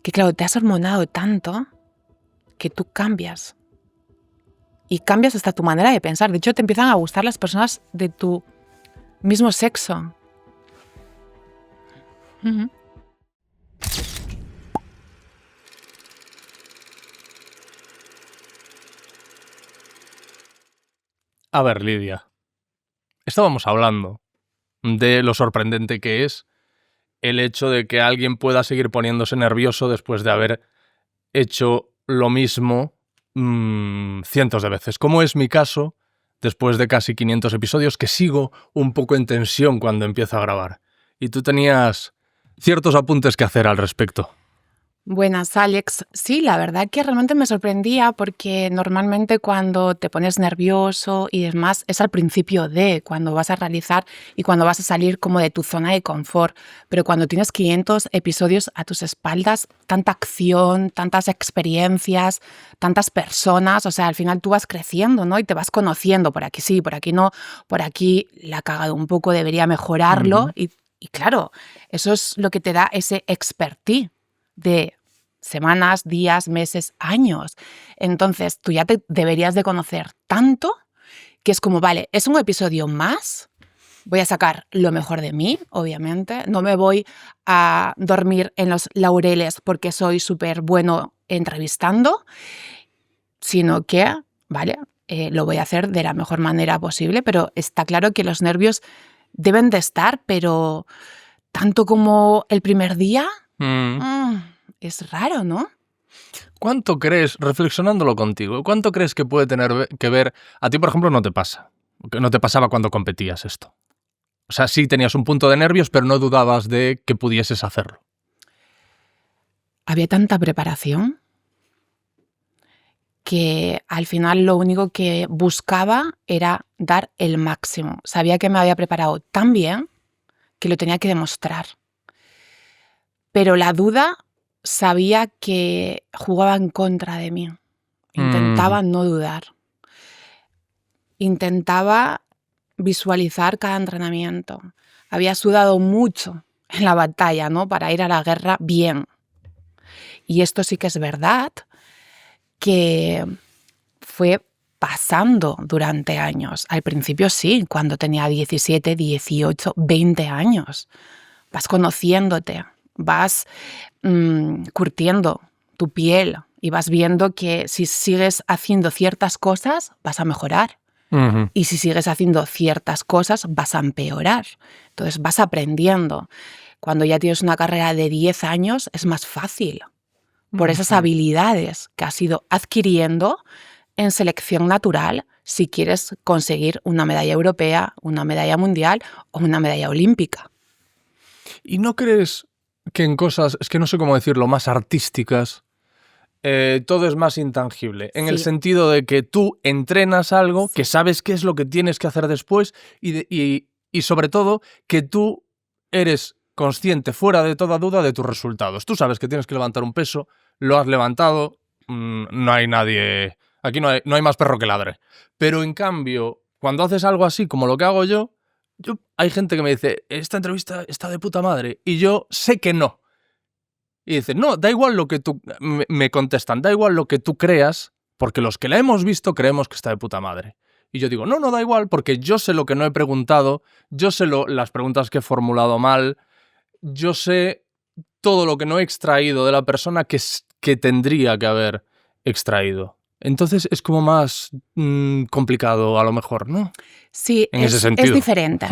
que claro, te has hormonado tanto que tú cambias. Y cambias hasta tu manera de pensar. De hecho, te empiezan a gustar las personas de tu mismo sexo. Uh-huh. A ver, Lidia, estábamos hablando de lo sorprendente que es el hecho de que alguien pueda seguir poniéndose nervioso después de haber hecho lo mismo cientos de veces, como es mi caso después de casi 500 episodios, que sigo un poco en tensión cuando empiezo a grabar. Y tú tenías ciertos apuntes que hacer al respecto. Buenas, Alex. Sí, la verdad que realmente me sorprendía porque normalmente cuando te pones nervioso y demás es al principio cuando vas a realizar y cuando vas a salir como de tu zona de confort. Pero cuando tienes 500 episodios a tus espaldas, tanta acción, tantas experiencias, tantas personas, o sea, al final tú vas creciendo, ¿no? Y te vas conociendo, por aquí sí, por aquí no, por aquí la he cagado un poco, debería mejorarlo. Y claro, eso es lo que te da ese expertise de semanas, días, meses, años. Entonces, tú ya te deberías de conocer tanto que es como, vale, es un episodio más, voy a sacar lo mejor de mí, obviamente, no me voy a dormir en los laureles porque soy súper bueno entrevistando, sino que, vale, lo voy a hacer de la mejor manera posible, pero está claro que los nervios deben de estar, pero tanto como el primer día... Es raro, ¿no? ¿Cuánto crees, reflexionándolo contigo, cuánto crees que puede tener que ver? A ti, por ejemplo, no te pasa. No te pasaba cuando competías esto. O sea, sí tenías un punto de nervios, pero no dudabas de que pudieses hacerlo. Había tanta preparación que al final lo único que buscaba era dar el máximo. Sabía que me había preparado tan bien que lo tenía que demostrar. Pero la duda... sabía que jugaba en contra de mí. Intentaba no dudar. Intentaba visualizar cada entrenamiento. Había sudado mucho en la batalla, ¿no? Para ir a la guerra bien. Y esto sí que es verdad que fue pasando durante años. Al principio sí, cuando tenía 17, 18, 20 años. Vas conociéndote. Vas curtiendo tu piel y vas viendo que si sigues haciendo ciertas cosas vas a mejorar y si sigues haciendo ciertas cosas vas a empeorar. Entonces vas aprendiendo. Cuando ya tienes una carrera de 10 años es más fácil por esas habilidades que has ido adquiriendo en selección natural si quieres conseguir una medalla europea, una medalla mundial o una medalla olímpica. ¿Y no crees que en cosas, es que no sé cómo decirlo, más artísticas, todo es más intangible? En el sentido de que tú entrenas algo, que sabes qué es lo que tienes que hacer después y sobre todo que tú eres consciente, fuera de toda duda, de tus resultados. Tú sabes que tienes que levantar un peso, lo has levantado, no hay nadie... Aquí no hay más perro que ladre. Pero en cambio, cuando haces algo así como lo que hago yo, hay gente que me dice, esta entrevista está de puta madre, y yo sé que no. Y dicen, no, da igual lo que tú... Me contestan, da igual lo que tú creas, porque los que la hemos visto creemos que está de puta madre. Y yo digo, no da igual, porque yo sé lo que no he preguntado, yo sé las preguntas que he formulado mal, yo sé todo lo que no he extraído de la persona que tendría que haber extraído. Entonces es como más complicado a lo mejor, ¿no? Sí, en ese sentido. Es diferente.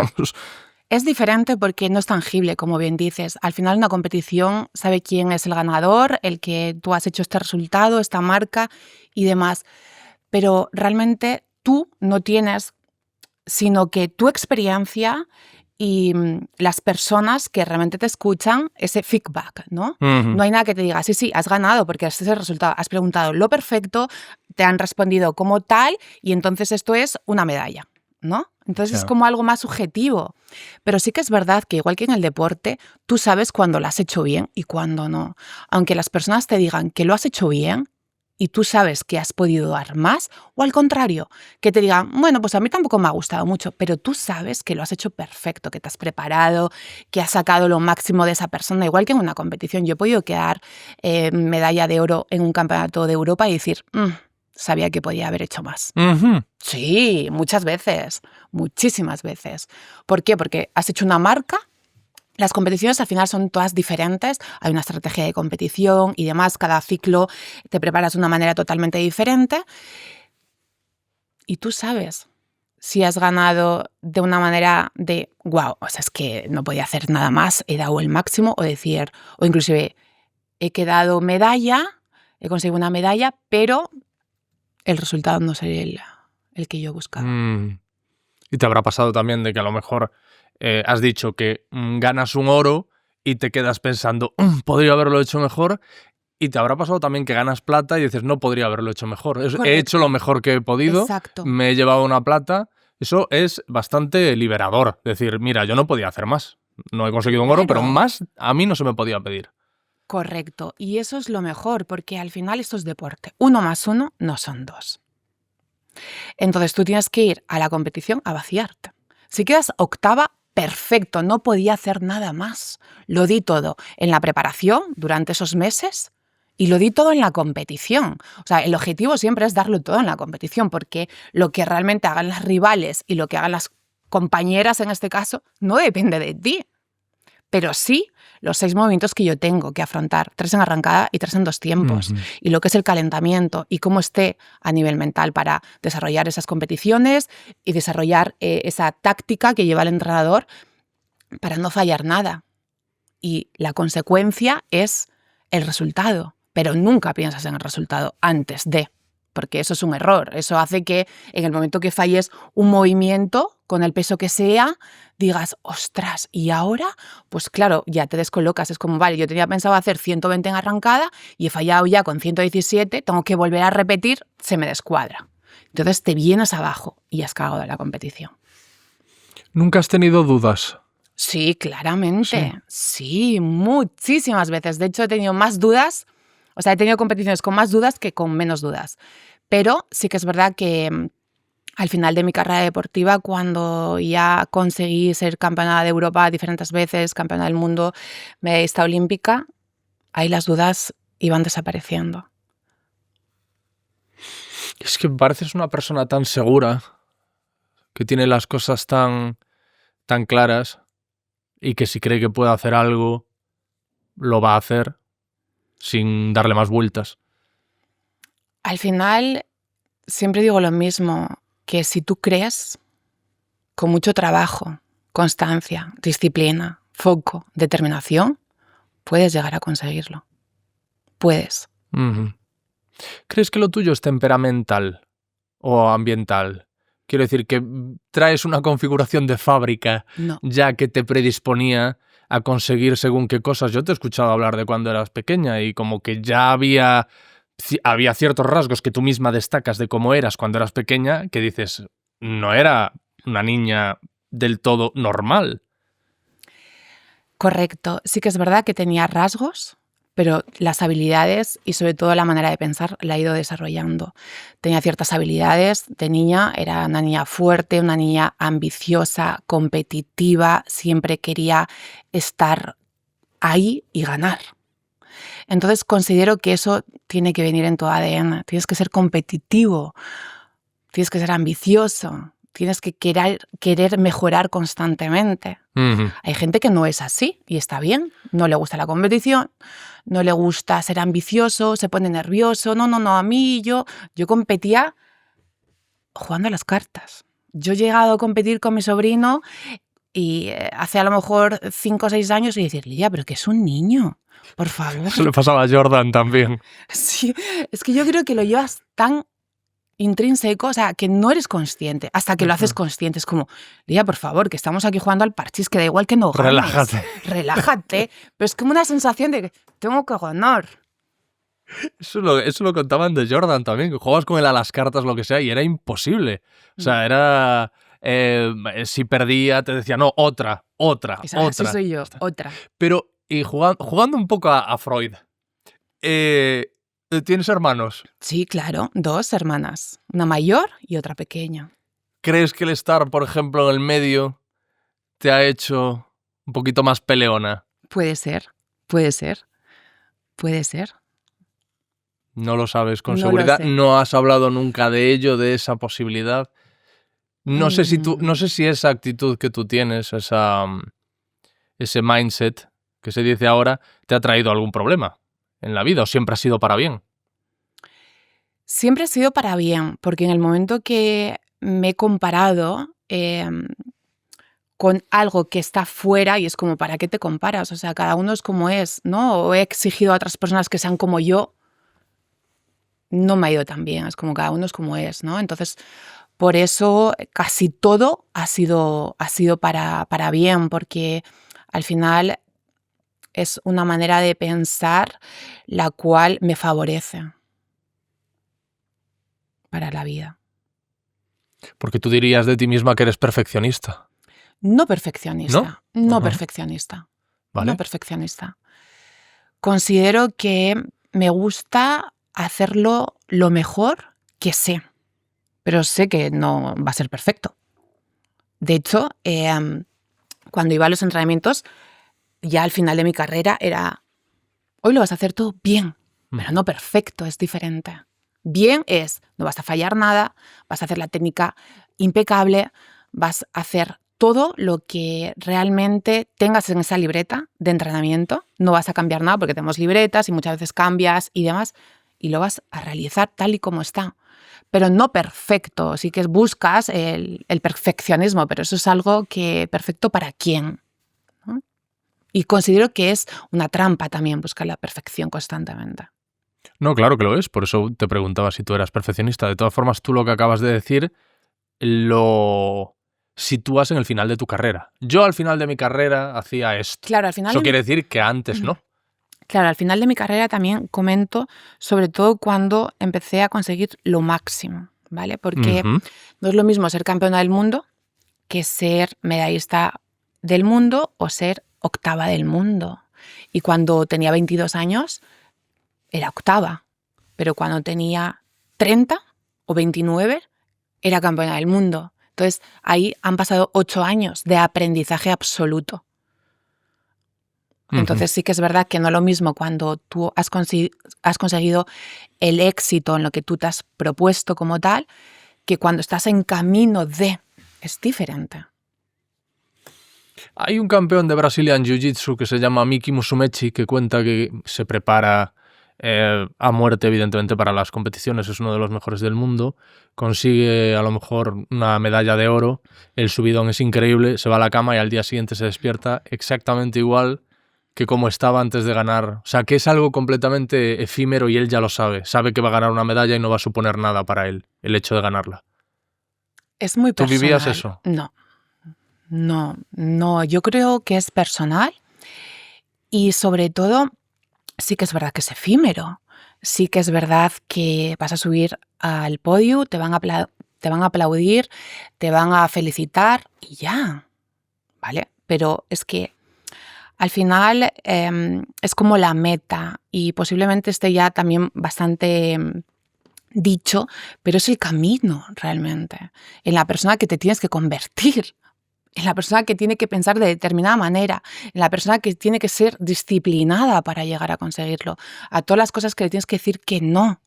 Es diferente porque no es tangible, como bien dices. Al final una competición sabe quién es el ganador, el que tú has hecho este resultado, esta marca y demás. Pero realmente tú no tienes, sino que tu experiencia y las personas que realmente te escuchan, ese feedback, ¿no? No hay nada que te diga, sí, has ganado porque este es el resultado. Has preguntado lo perfecto, te han respondido como tal y entonces esto es una medalla, ¿no? Entonces es como algo más subjetivo. Pero sí que es verdad que igual que en el deporte, tú sabes cuándo lo has hecho bien y cuándo no. Aunque las personas te digan que lo has hecho bien y tú sabes que has podido dar más, o al contrario, que te digan, bueno, pues a mí tampoco me ha gustado mucho, pero tú sabes que lo has hecho perfecto, que te has preparado, que has sacado lo máximo de esa persona, igual que en una competición. Yo he podido quedar medalla de oro en un campeonato de Europa y decir, sabía que podía haber hecho más. Sí, muchas veces, muchísimas veces. ¿Por qué? Porque has hecho una marca. Las competiciones al final son todas diferentes, hay una estrategia de competición y demás, cada ciclo te preparas de una manera totalmente diferente y tú sabes si has ganado de una manera de wow, o sea, es que no podía hacer nada más, he dado el máximo, o decir, o inclusive he quedado medalla, he conseguido una medalla, pero el resultado no es el que yo buscaba. Y te habrá pasado también de que a lo mejor has dicho que ganas un oro y te quedas pensando, podría haberlo hecho mejor. Y te habrá pasado también que ganas plata y dices, no podría haberlo hecho mejor. He hecho lo mejor que he podido, exacto, me he llevado una plata. Eso es bastante liberador. Decir, mira, yo no podía hacer más. No he conseguido un oro, pero más a mí no se me podía pedir. Correcto. Y eso es lo mejor, porque al final esto es deporte. 1 más 1 no son 2. Entonces tú tienes que ir a la competición a vaciarte. Si quedas octava, perfecto, no podía hacer nada más. Lo di todo en la preparación durante esos meses y lo di todo en la competición. O sea, el objetivo siempre es darlo todo en la competición, porque lo que realmente hagan las rivales y lo que hagan las compañeras en este caso no depende de ti. Pero sí los 6 movimientos que yo tengo que afrontar, 3 en arrancada y 3 en 2 tiempos, y lo que es el calentamiento y cómo esté a nivel mental para desarrollar esas competiciones y desarrollar esa táctica que lleva el entrenador para no fallar nada. Y la consecuencia es el resultado, pero nunca piensas en el resultado antes de, porque eso es un error. Eso hace que en el momento que falles un movimiento, con el peso que sea, digas, ostras, ¿y ahora? Pues claro, ya te descolocas. Es como, vale, yo tenía pensado hacer 120 en arrancada y he fallado ya con 117, tengo que volver a repetir, se me descuadra. Entonces te vienes abajo y has cagado la competición. ¿Nunca has tenido dudas? Sí, claramente. Sí, muchísimas veces. De hecho, he tenido más dudas, o sea, he tenido competiciones con más dudas que con menos dudas. Pero sí que es verdad que al final de mi carrera deportiva, cuando ya conseguí ser campeona de Europa diferentes veces, campeona del mundo, medallista olímpica, ahí las dudas iban desapareciendo. Es que pareces una persona tan segura, que tiene las cosas tan claras y que si cree que puede hacer algo, lo va a hacer sin darle más vueltas. Al final, siempre digo lo mismo, que si tú crees, con mucho trabajo, constancia, disciplina, foco, determinación, puedes llegar a conseguirlo. Puedes. ¿Crees que lo tuyo es temperamental o ambiental? Quiero decir, que traes una configuración de fábrica ya que te predisponía a conseguir según qué cosas. Yo te he escuchado hablar de cuando eras pequeña y como que ya había ciertos rasgos que tú misma destacas de cómo eras cuando eras pequeña, que dices, no era una niña del todo normal. Correcto. Sí que es verdad que tenía rasgos, pero las habilidades y sobre todo la manera de pensar la he ido desarrollando. Tenía ciertas habilidades de niña, era una niña fuerte, una niña ambiciosa, competitiva, siempre quería estar ahí y ganar. Entonces considero que eso tiene que venir en tu ADN. Tienes que ser competitivo, tienes que ser ambicioso, tienes que querer mejorar constantemente. Hay gente que no es así y está bien, no le gusta la competición, no le gusta ser ambicioso, se pone nervioso. No, a mí yo competía jugando a las cartas. Yo he llegado a competir con mi sobrino y hace a lo mejor 5 o 6 años y decir, Lidia, pero que es un niño, por favor. Eso le pasaba a Jordan también. Sí, es que yo creo que lo llevas tan intrínseco, o sea, que no eres consciente, hasta que lo haces consciente. Es como, Lidia, por favor, que estamos aquí jugando al parchís, que da igual que no ganes. Relájate. Pero es como una sensación de que tengo que ganar. Eso lo contaban de Jordan también, que jugabas con él a las cartas, lo que sea, y era imposible. O sea, era... si perdía, te decía, no, otra. Así soy yo, otra. Pero, y jugando un poco a Freud, ¿Tienes hermanos? Sí, claro, 2 hermanas, una mayor y otra pequeña. ¿Crees que el estar, por ejemplo, en el medio te ha hecho un poquito más peleona? Puede ser, puede ser, puede ser. No lo sabes con No lo seguridad. sé. No has hablado nunca de ello, de esa posibilidad. No sé si esa actitud que tú tienes, ese mindset que se dice ahora, te ha traído algún problema en la vida o siempre ha sido para bien. Siempre ha sido para bien, porque en el momento que me he comparado con algo que está fuera, y es como, ¿para qué te comparas? O sea, cada uno es como es, ¿no? O he exigido a otras personas que sean como yo, no me ha ido tan bien, es como cada uno es como es, ¿no? Entonces, por eso casi todo ha sido para bien, porque al final es una manera de pensar la cual me favorece para la vida. Porque tú dirías de ti misma que eres perfeccionista. No perfeccionista, no Ajá. perfeccionista, ¿Vale? no perfeccionista. Considero que me gusta hacerlo lo mejor que sé, pero sé que no va a ser perfecto. De hecho, cuando iba a los entrenamientos, ya al final de mi carrera era, hoy lo vas a hacer todo bien, pero no perfecto, es diferente. Bien es, no vas a fallar nada, vas a hacer la técnica impecable, vas a hacer todo lo que realmente tengas en esa libreta de entrenamiento, no vas a cambiar nada porque tenemos libretas y muchas veces cambias y demás, y lo vas a realizar tal y como está. Pero no perfecto, sí que buscas el perfeccionismo, pero eso es algo que perfecto para quién, ¿no? Y considero que es una trampa también buscar la perfección constantemente. No, claro que lo es. Por eso te preguntaba si tú eras perfeccionista. De todas formas, tú lo que acabas de decir lo sitúas en el final de tu carrera. Yo al final de mi carrera hacía esto. Claro, al final Eso quiere decir que antes no. Claro, al final de mi carrera también comento, sobre todo cuando empecé a conseguir lo máximo, ¿vale? Porque no es lo mismo ser campeona del mundo que ser medallista del mundo o ser octava del mundo. Y cuando tenía 22 años era octava, pero cuando tenía 30 o 29 era campeona del mundo. Entonces ahí han pasado 8 años de aprendizaje absoluto. Entonces sí que es verdad que no es lo mismo cuando tú has conseguido el éxito en lo que tú te has propuesto como tal, que cuando estás en camino de... Es diferente. Hay un campeón de Brazilian Jiu-Jitsu que se llama Miki Musumeci que cuenta que se prepara a muerte, evidentemente, para las competiciones. Es uno de los mejores del mundo. Consigue a lo mejor una medalla de oro. El subidón es increíble. Se va a la cama y al día siguiente se despierta exactamente igual que como estaba antes de ganar. O sea, que es algo completamente efímero y él ya lo sabe. Sabe que va a ganar una medalla y no va a suponer nada para él el hecho de ganarla. Es muy ¿Tú personal. vivías eso? No. Yo creo que es personal y sobre todo sí que es verdad que es efímero. Sí que es verdad que vas a subir al podio, te van a aplaudir, te van a felicitar y ya, ¿vale? Pero es que al final es como la meta y posiblemente esté ya también bastante dicho, pero es el camino realmente, en la persona que te tienes que convertir, en la persona que tiene que pensar de determinada manera, en la persona que tiene que ser disciplinada para llegar a conseguirlo, a todas las cosas que le tienes que decir que no.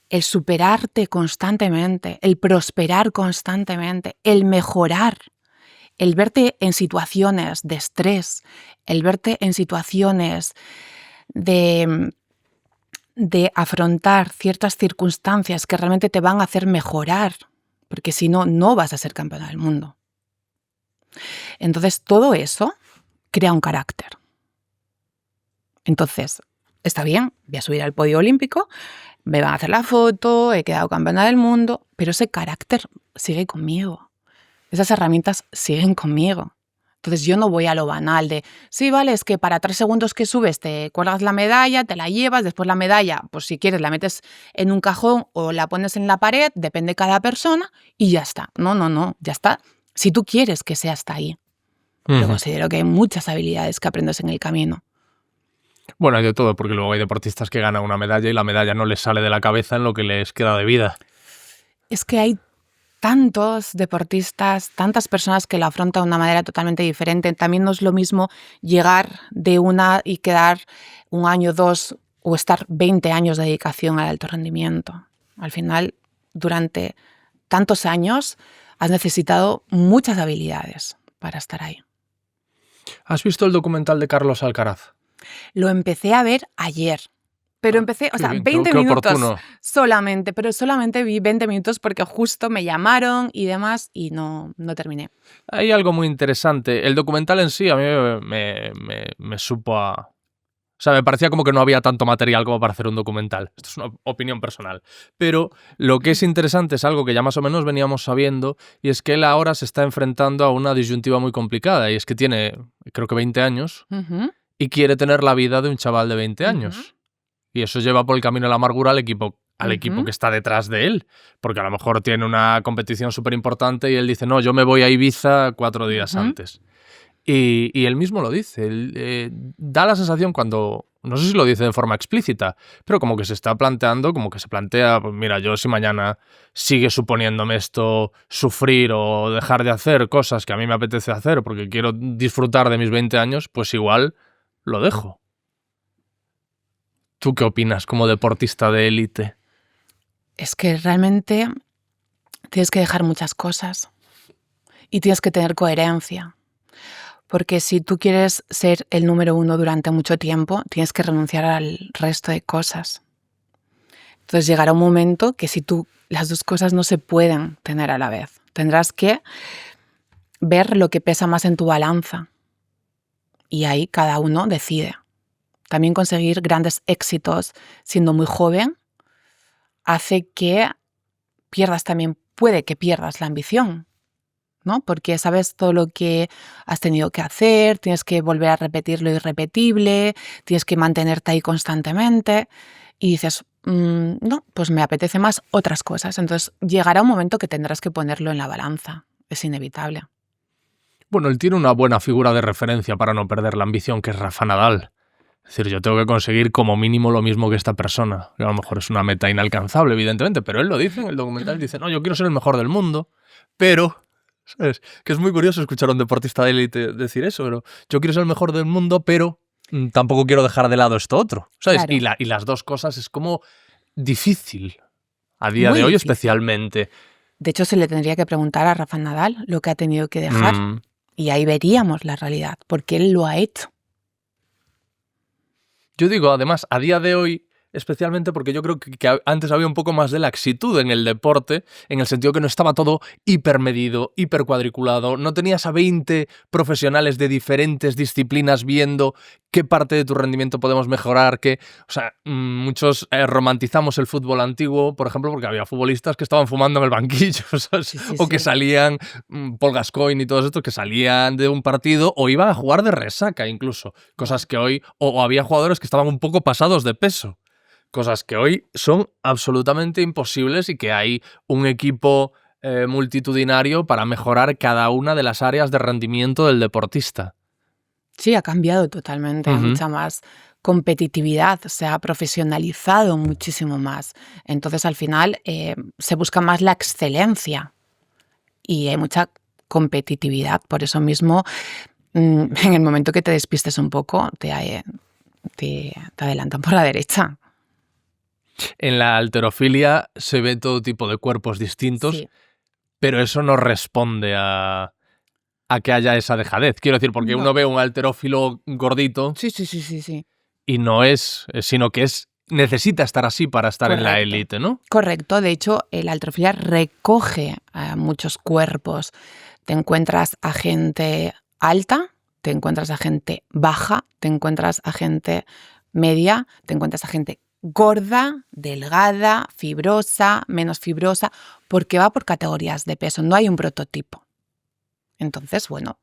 El superarte constantemente, el prosperar constantemente, el mejorar. El verte en situaciones de estrés, el verte en situaciones de afrontar ciertas circunstancias que realmente te van a hacer mejorar, porque si no, no vas a ser campeona del mundo. Entonces, todo eso crea un carácter. Entonces, está bien, voy a subir al podio olímpico, me van a hacer la foto, he quedado campeona del mundo, pero ese carácter sigue conmigo. Esas herramientas siguen conmigo. Entonces yo no voy a lo banal de, sí, vale, es que para 3 segundos que subes te cuelgas la medalla, te la llevas, después la medalla, pues si quieres la metes en un cajón o la pones en la pared, depende de cada persona y ya está. No, ya está. Si tú quieres que sea hasta ahí. Pero considero que hay muchas habilidades que aprendes en el camino. Bueno, hay de todo, porque luego hay deportistas que ganan una medalla y la medalla no les sale de la cabeza en lo que les queda de vida. Es que hay tantos deportistas, tantas personas que lo afrontan de una manera totalmente diferente. También no es lo mismo llegar de una y quedar un año, 2 o estar 20 años de dedicación al alto rendimiento. Al final, durante tantos años, has necesitado muchas habilidades para estar ahí. ¿Has visto el documental de Carlos Alcaraz? Lo empecé a ver ayer. Pero empecé, 20 minutos oportuno. solamente, pero solamente vi 20 minutos porque justo me llamaron y demás y no terminé. Hay algo muy interesante. El documental en sí a mí me supo a... O sea, me parecía como que no había tanto material como para hacer un documental. Esto es una opinión personal. Pero lo que es interesante es algo que ya más o menos veníamos sabiendo, y es que él ahora se está enfrentando a una disyuntiva muy complicada, y es que tiene, creo que 20 años, y quiere tener la vida de un chaval de 20 años. Y eso lleva por el camino de la amargura al equipo que está detrás de él. Porque a lo mejor tiene una competición súper importante y él dice, no, yo me voy a Ibiza 4 días antes. Y él mismo lo dice. Él, da la sensación cuando, no sé si lo dice de forma explícita, pero como que se está planteando, como que se plantea, pues mira, yo si mañana sigue suponiéndome esto sufrir o dejar de hacer cosas que a mí me apetece hacer porque quiero disfrutar de mis 20 años, pues igual lo dejo. ¿Tú qué opinas como deportista de élite? Es que realmente tienes que dejar muchas cosas y tienes que tener coherencia. Porque si tú quieres ser el número 1 durante mucho tiempo, tienes que renunciar al resto de cosas. Entonces llegará un momento que si las dos cosas no se pueden tener a la vez. Tendrás que ver lo que pesa más en tu balanza. Y ahí cada uno decide. También conseguir grandes éxitos siendo muy joven hace que puede que pierdas la ambición, ¿no? Porque sabes todo lo que has tenido que hacer, tienes que volver a repetir lo irrepetible, tienes que mantenerte ahí constantemente y dices, no, pues me apetece más otras cosas. Entonces llegará un momento que tendrás que ponerlo en la balanza, es inevitable. Bueno, él tiene una buena figura de referencia para no perder la ambición, que es Rafa Nadal. Es decir, yo tengo que conseguir como mínimo lo mismo que esta persona. Que a lo mejor es una meta inalcanzable, evidentemente, pero él lo dice en el documental. Dice, no, yo quiero ser el mejor del mundo, pero... ¿Sabes? Que es muy curioso escuchar a un deportista de élite decir eso, pero yo quiero ser el mejor del mundo, pero tampoco quiero dejar de lado esto otro. ¿Sabes? Claro. Y las dos cosas es como difícil. A día de hoy especialmente. De hecho, se le tendría que preguntar a Rafa Nadal lo que ha tenido que dejar. Y ahí veríamos la realidad, porque él lo ha hecho. Yo digo, además, a día de hoy, especialmente porque yo creo que antes había un poco más de laxitud en el deporte, en el sentido que no estaba todo hipermedido, hipercuadriculado, no tenías a 20 profesionales de diferentes disciplinas viendo qué parte de tu rendimiento podemos mejorar, muchos romantizamos el fútbol antiguo, por ejemplo, porque había futbolistas que estaban fumando en el banquillo, o que salían, Paul Gascoigne y todos estos, que salían de un partido o iban a jugar de resaca incluso, cosas que hoy, o había jugadores que estaban un poco pasados de peso. Cosas que hoy son absolutamente imposibles y que hay un equipo multitudinario para mejorar cada una de las áreas de rendimiento del deportista. Sí, ha cambiado totalmente, hay mucha más competitividad, se ha profesionalizado muchísimo más. Entonces, al final, se busca más la excelencia y hay mucha competitividad. Por eso mismo, en el momento que te despistes un poco, te adelantan por la derecha. En la halterofilia se ve todo tipo de cuerpos distintos, pero eso no responde a que haya esa dejadez. Quiero decir, porque uno ve un halterófilo gordito y no es, sino que necesita estar así para estar en la élite, ¿no? Correcto. De hecho, la halterofilia recoge muchos cuerpos. Te encuentras a gente alta, te encuentras a gente baja, te encuentras a gente media, te encuentras a gente gorda, delgada, fibrosa, menos fibrosa, porque va por categorías de peso, no hay un prototipo. Entonces, bueno,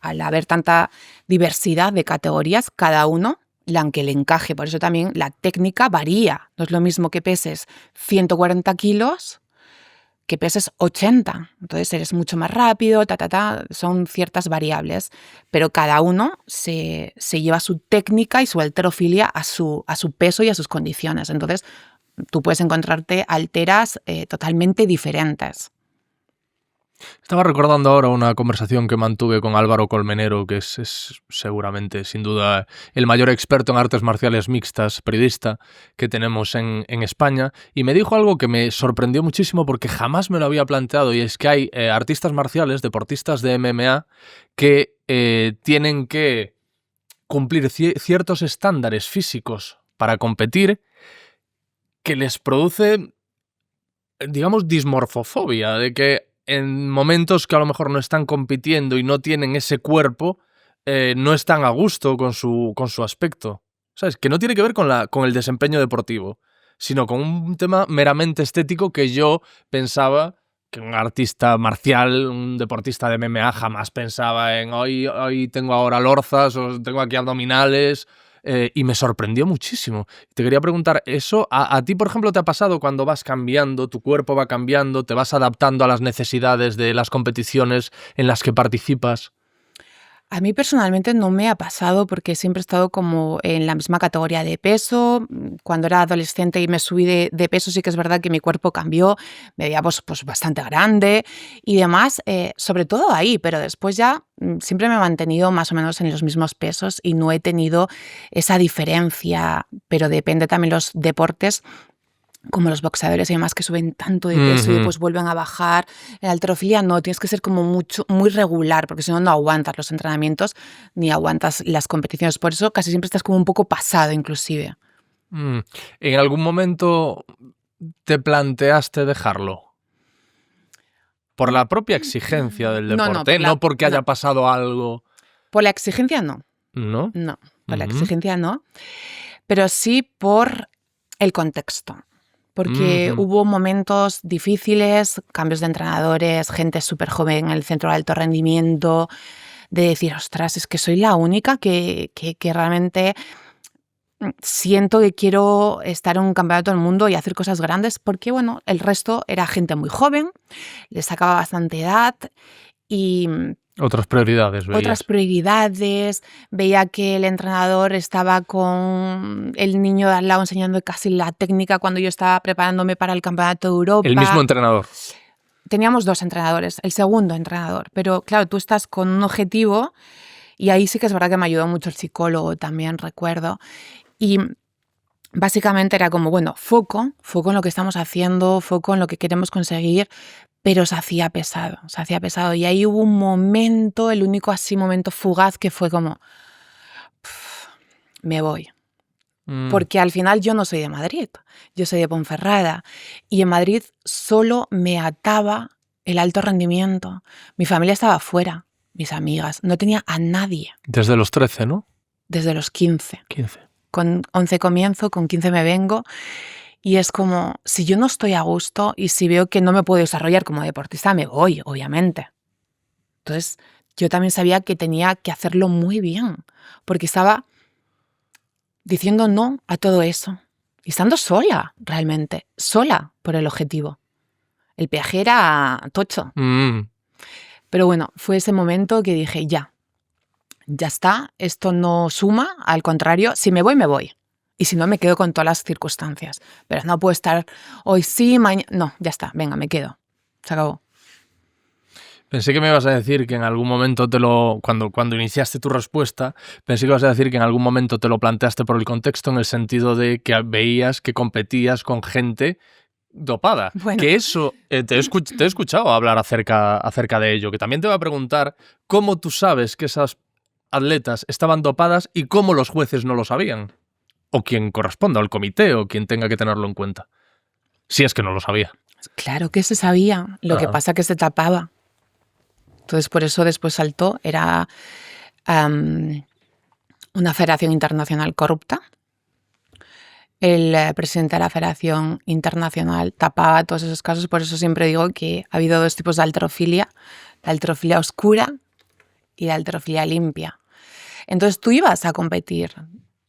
al haber tanta diversidad de categorías, cada uno la que le encaje. Por eso también la técnica varía. No es lo mismo que peses 140 kilos que peses 80. Entonces eres mucho más rápido, son ciertas variables, pero cada uno se lleva su técnica y su halterofilia a su peso y a sus condiciones. Entonces tú puedes encontrarte halteras totalmente diferentes. Estaba recordando ahora una conversación que mantuve con Álvaro Colmenero, que es seguramente, sin duda, el mayor experto en artes marciales mixtas, periodista, que tenemos en España, y me dijo algo que me sorprendió muchísimo porque jamás me lo había planteado, y es que hay artistas marciales, deportistas de MMA, que tienen que cumplir ciertos estándares físicos para competir que les produce, digamos, dismorfofobia, de que en momentos que a lo mejor no están compitiendo y no tienen ese cuerpo, no están a gusto con su aspecto. ¿Sabes? Que no tiene que ver con el desempeño deportivo, sino con un tema meramente estético que yo pensaba que un artista marcial, un deportista de MMA, jamás pensaba en hoy tengo ahora lorzas o tengo aquí abdominales. Y me sorprendió muchísimo. Te quería preguntar, ¿eso a ti, por ejemplo, te ha pasado cuando vas cambiando, tu cuerpo va cambiando, te vas adaptando a las necesidades de las competiciones en las que participas? A mí personalmente no me ha pasado porque siempre he estado como en la misma categoría de peso. Cuando era adolescente y me subí de peso, sí que es verdad que mi cuerpo cambió, me veía pues bastante grande y demás, sobre todo ahí, pero después ya siempre me he mantenido más o menos en los mismos pesos y no he tenido esa diferencia, pero depende también los deportes, como los boxeadores y demás que suben tanto de peso y después vuelven a bajar. En la halterofilia no, tienes que ser como muy regular, porque si no, no aguantas los entrenamientos ni aguantas las competiciones. Por eso casi siempre estás como un poco pasado, inclusive. ¿En algún momento te planteaste dejarlo? Por la propia exigencia del deporte, no porque haya pasado algo. Por la exigencia no. ¿No? No, por la exigencia no. Pero sí por el contexto. Porque hubo momentos difíciles, cambios de entrenadores, gente súper joven en el centro de alto rendimiento, de decir, ostras, es que soy la única que realmente siento que quiero estar en un campeonato del mundo y hacer cosas grandes, porque bueno, el resto era gente muy joven, les sacaba bastante edad y otras prioridades, veías. Otras prioridades, veía que el entrenador estaba con el niño de al lado enseñando casi la técnica cuando yo estaba preparándome para el Campeonato de Europa. ¿El mismo entrenador? Teníamos 2 entrenadores, el segundo entrenador, pero claro, tú estás con un objetivo y ahí sí que es verdad que me ayudó mucho el psicólogo también, recuerdo, y básicamente era como, bueno, foco en lo que estamos haciendo, foco en lo que queremos conseguir, pero se hacía pesado. Y ahí hubo un momento, el único así momento fugaz que fue como, me voy. Porque al final yo no soy de Madrid, yo soy de Ponferrada. Y en Madrid solo me ataba el alto rendimiento. Mi familia estaba fuera, mis amigas, no tenía a nadie. Desde los 13, ¿no? Desde los 15. 15. Con 11 comienzo, con 15 me vengo. Y es como, si yo no estoy a gusto y si veo que no me puedo desarrollar como deportista, me voy, obviamente. Entonces, yo también sabía que tenía que hacerlo muy bien, porque estaba diciendo no a todo eso. Y estando sola, realmente, sola por el objetivo. El peaje era tocho. Pero bueno, fue ese momento que dije, ya está, esto no suma, al contrario, si me voy, me voy. Y si no, me quedo con todas las circunstancias. Pero no puedo estar hoy sí, mañana... No, ya está, venga, me quedo. Se acabó. Pensé que me ibas a decir que en algún momento cuando iniciaste tu respuesta, pensé que ibas a decir que en algún momento te lo planteaste por el contexto, en el sentido de que veías que competías con gente dopada. Bueno. Que eso, te he escuchado hablar acerca de ello, que también te voy a preguntar cómo tú sabes que esas atletas estaban dopadas y cómo los jueces no lo sabían. O quien corresponda, o el comité, o quien tenga que tenerlo en cuenta. Si es que no lo sabía. Claro que se sabía, lo que pasa que se tapaba. Entonces, por eso después saltó. Era una federación internacional corrupta. El presidente de la federación internacional tapaba todos esos casos. Por eso siempre digo que ha habido 2 tipos de halterofilia. La halterofilia oscura y la halterofilia limpia. Entonces, tú ibas a competir.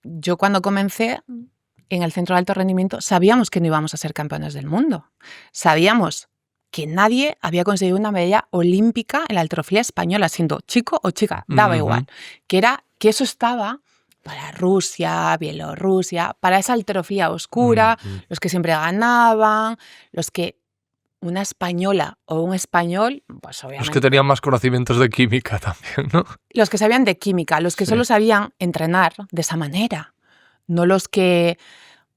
Yo cuando comencé en el centro de alto rendimiento sabíamos que no íbamos a ser campeones del mundo. Sabíamos que nadie había conseguido una medalla olímpica en la halterofilia española, siendo chico o chica, daba igual. Que eso estaba para Rusia, Bielorrusia, para esa halterofilia oscura, los que siempre ganaban, los que una española o un español, pues obviamente... Los que tenían más conocimientos de química también, ¿no? Los que sabían de química, los que solo sabían entrenar de esa manera, no los que...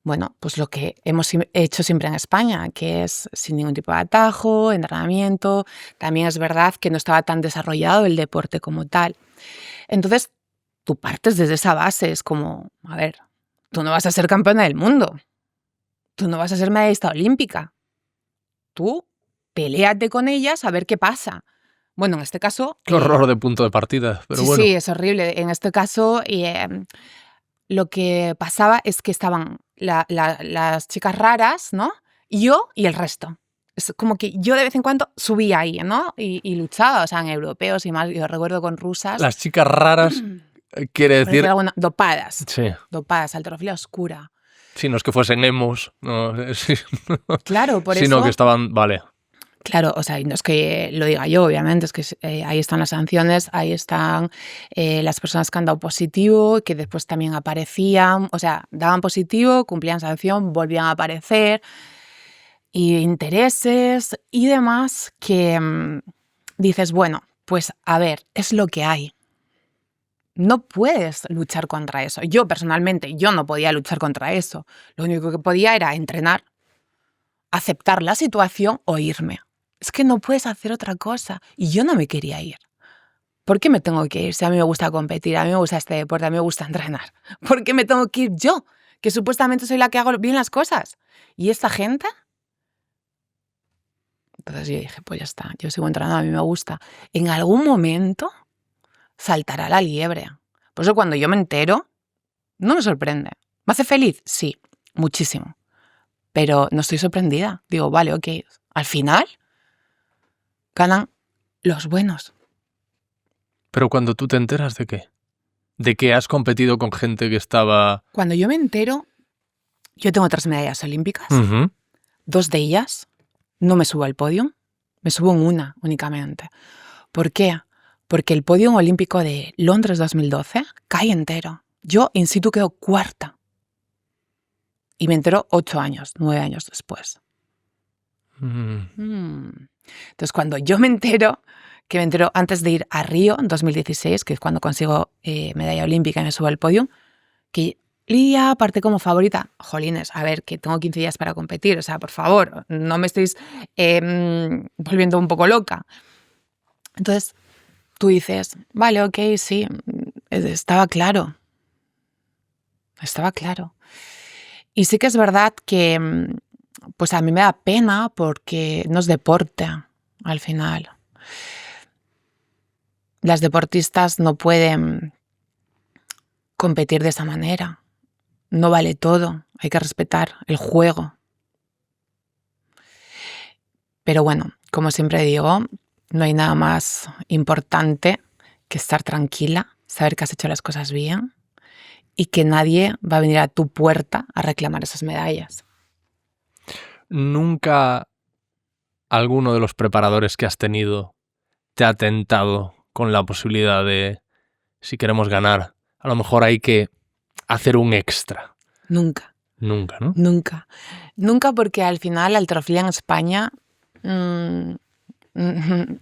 Bueno, pues lo que hemos hecho siempre en España, que es sin ningún tipo de atajo, entrenamiento. También es verdad que no estaba tan desarrollado el deporte como tal. Entonces, tú partes desde esa base. Es como, a ver, tú no vas a ser campeona del mundo. Tú no vas a ser medallista olímpica. Tú peléate con ellas a ver qué pasa. Bueno, en este caso... Qué horror de punto de partida, pero sí, bueno. Sí, es horrible. En este caso... lo que pasaba es que estaban las chicas raras, ¿no? Yo y el resto. Es como que yo de vez en cuando subía ahí, ¿no? Y luchaba, o sea, en europeos y más. Yo recuerdo con rusas. Las chicas raras quiere decir... dopadas. Sí. Dopadas, halterofilia oscura. Sí, no es que fuesen emos. No, sí, claro, por eso... Sino que estaban... Vale. Claro, o sea, no es que lo diga yo, obviamente, es que ahí están las sanciones, ahí están las personas que han dado positivo, que después también aparecían, o sea, daban positivo, cumplían sanción, volvían a aparecer, y intereses y demás que dices, bueno, pues a ver, es lo que hay. No puedes luchar contra eso. Yo personalmente, yo no podía luchar contra eso. Lo único que podía era entrenar, aceptar la situación o irme. Es que no puedes hacer otra cosa. Y yo no me quería ir. ¿Por qué me tengo que ir si a mí me gusta competir, a mí me gusta este deporte, a mí me gusta entrenar? ¿Por qué me tengo que ir yo? Que supuestamente soy la que hago bien las cosas. ¿Y esta gente? Entonces yo dije, pues ya está, yo sigo entrenando, a mí me gusta. En algún momento saltará la liebre. Por eso cuando yo me entero, no me sorprende. ¿Me hace feliz? Sí, muchísimo. Pero no estoy sorprendida. Digo, vale, ok. Al final ganan los buenos. Pero cuando tú te enteras ¿de qué? ¿De que has competido con gente que estaba...? Cuando yo me entero, yo tengo 3 medallas olímpicas. 2 de ellas no me subo al podio, me subo en una únicamente. ¿Por qué? Porque el podio olímpico de Londres 2012 cae entero. Yo in situ quedo 4ª. Y me entero 9 años después. Entonces, cuando yo me entero, que me entero antes de ir a Río en 2016, que es cuando consigo medalla olímpica y me subo al podio, que Lidia parte como favorita. Jolines, a ver, que tengo 15 días para competir, o sea, por favor, no me estéis volviendo un poco loca. Entonces, tú dices, vale, ok, sí, estaba claro. Estaba claro. Y sí que es verdad que pues a mí me da pena porque no es deporte al final. Las deportistas no pueden competir de esa manera. No vale todo, hay que respetar el juego. Pero bueno, como siempre digo, no hay nada más importante que estar tranquila, saber que has hecho las cosas bien y que nadie va a venir a tu puerta a reclamar esas medallas. ¿Nunca alguno de los preparadores que has tenido te ha tentado con la posibilidad de, si queremos ganar, a lo mejor hay que hacer un extra? Nunca. Nunca, ¿no? Nunca. Nunca, porque al final la halterofilia en España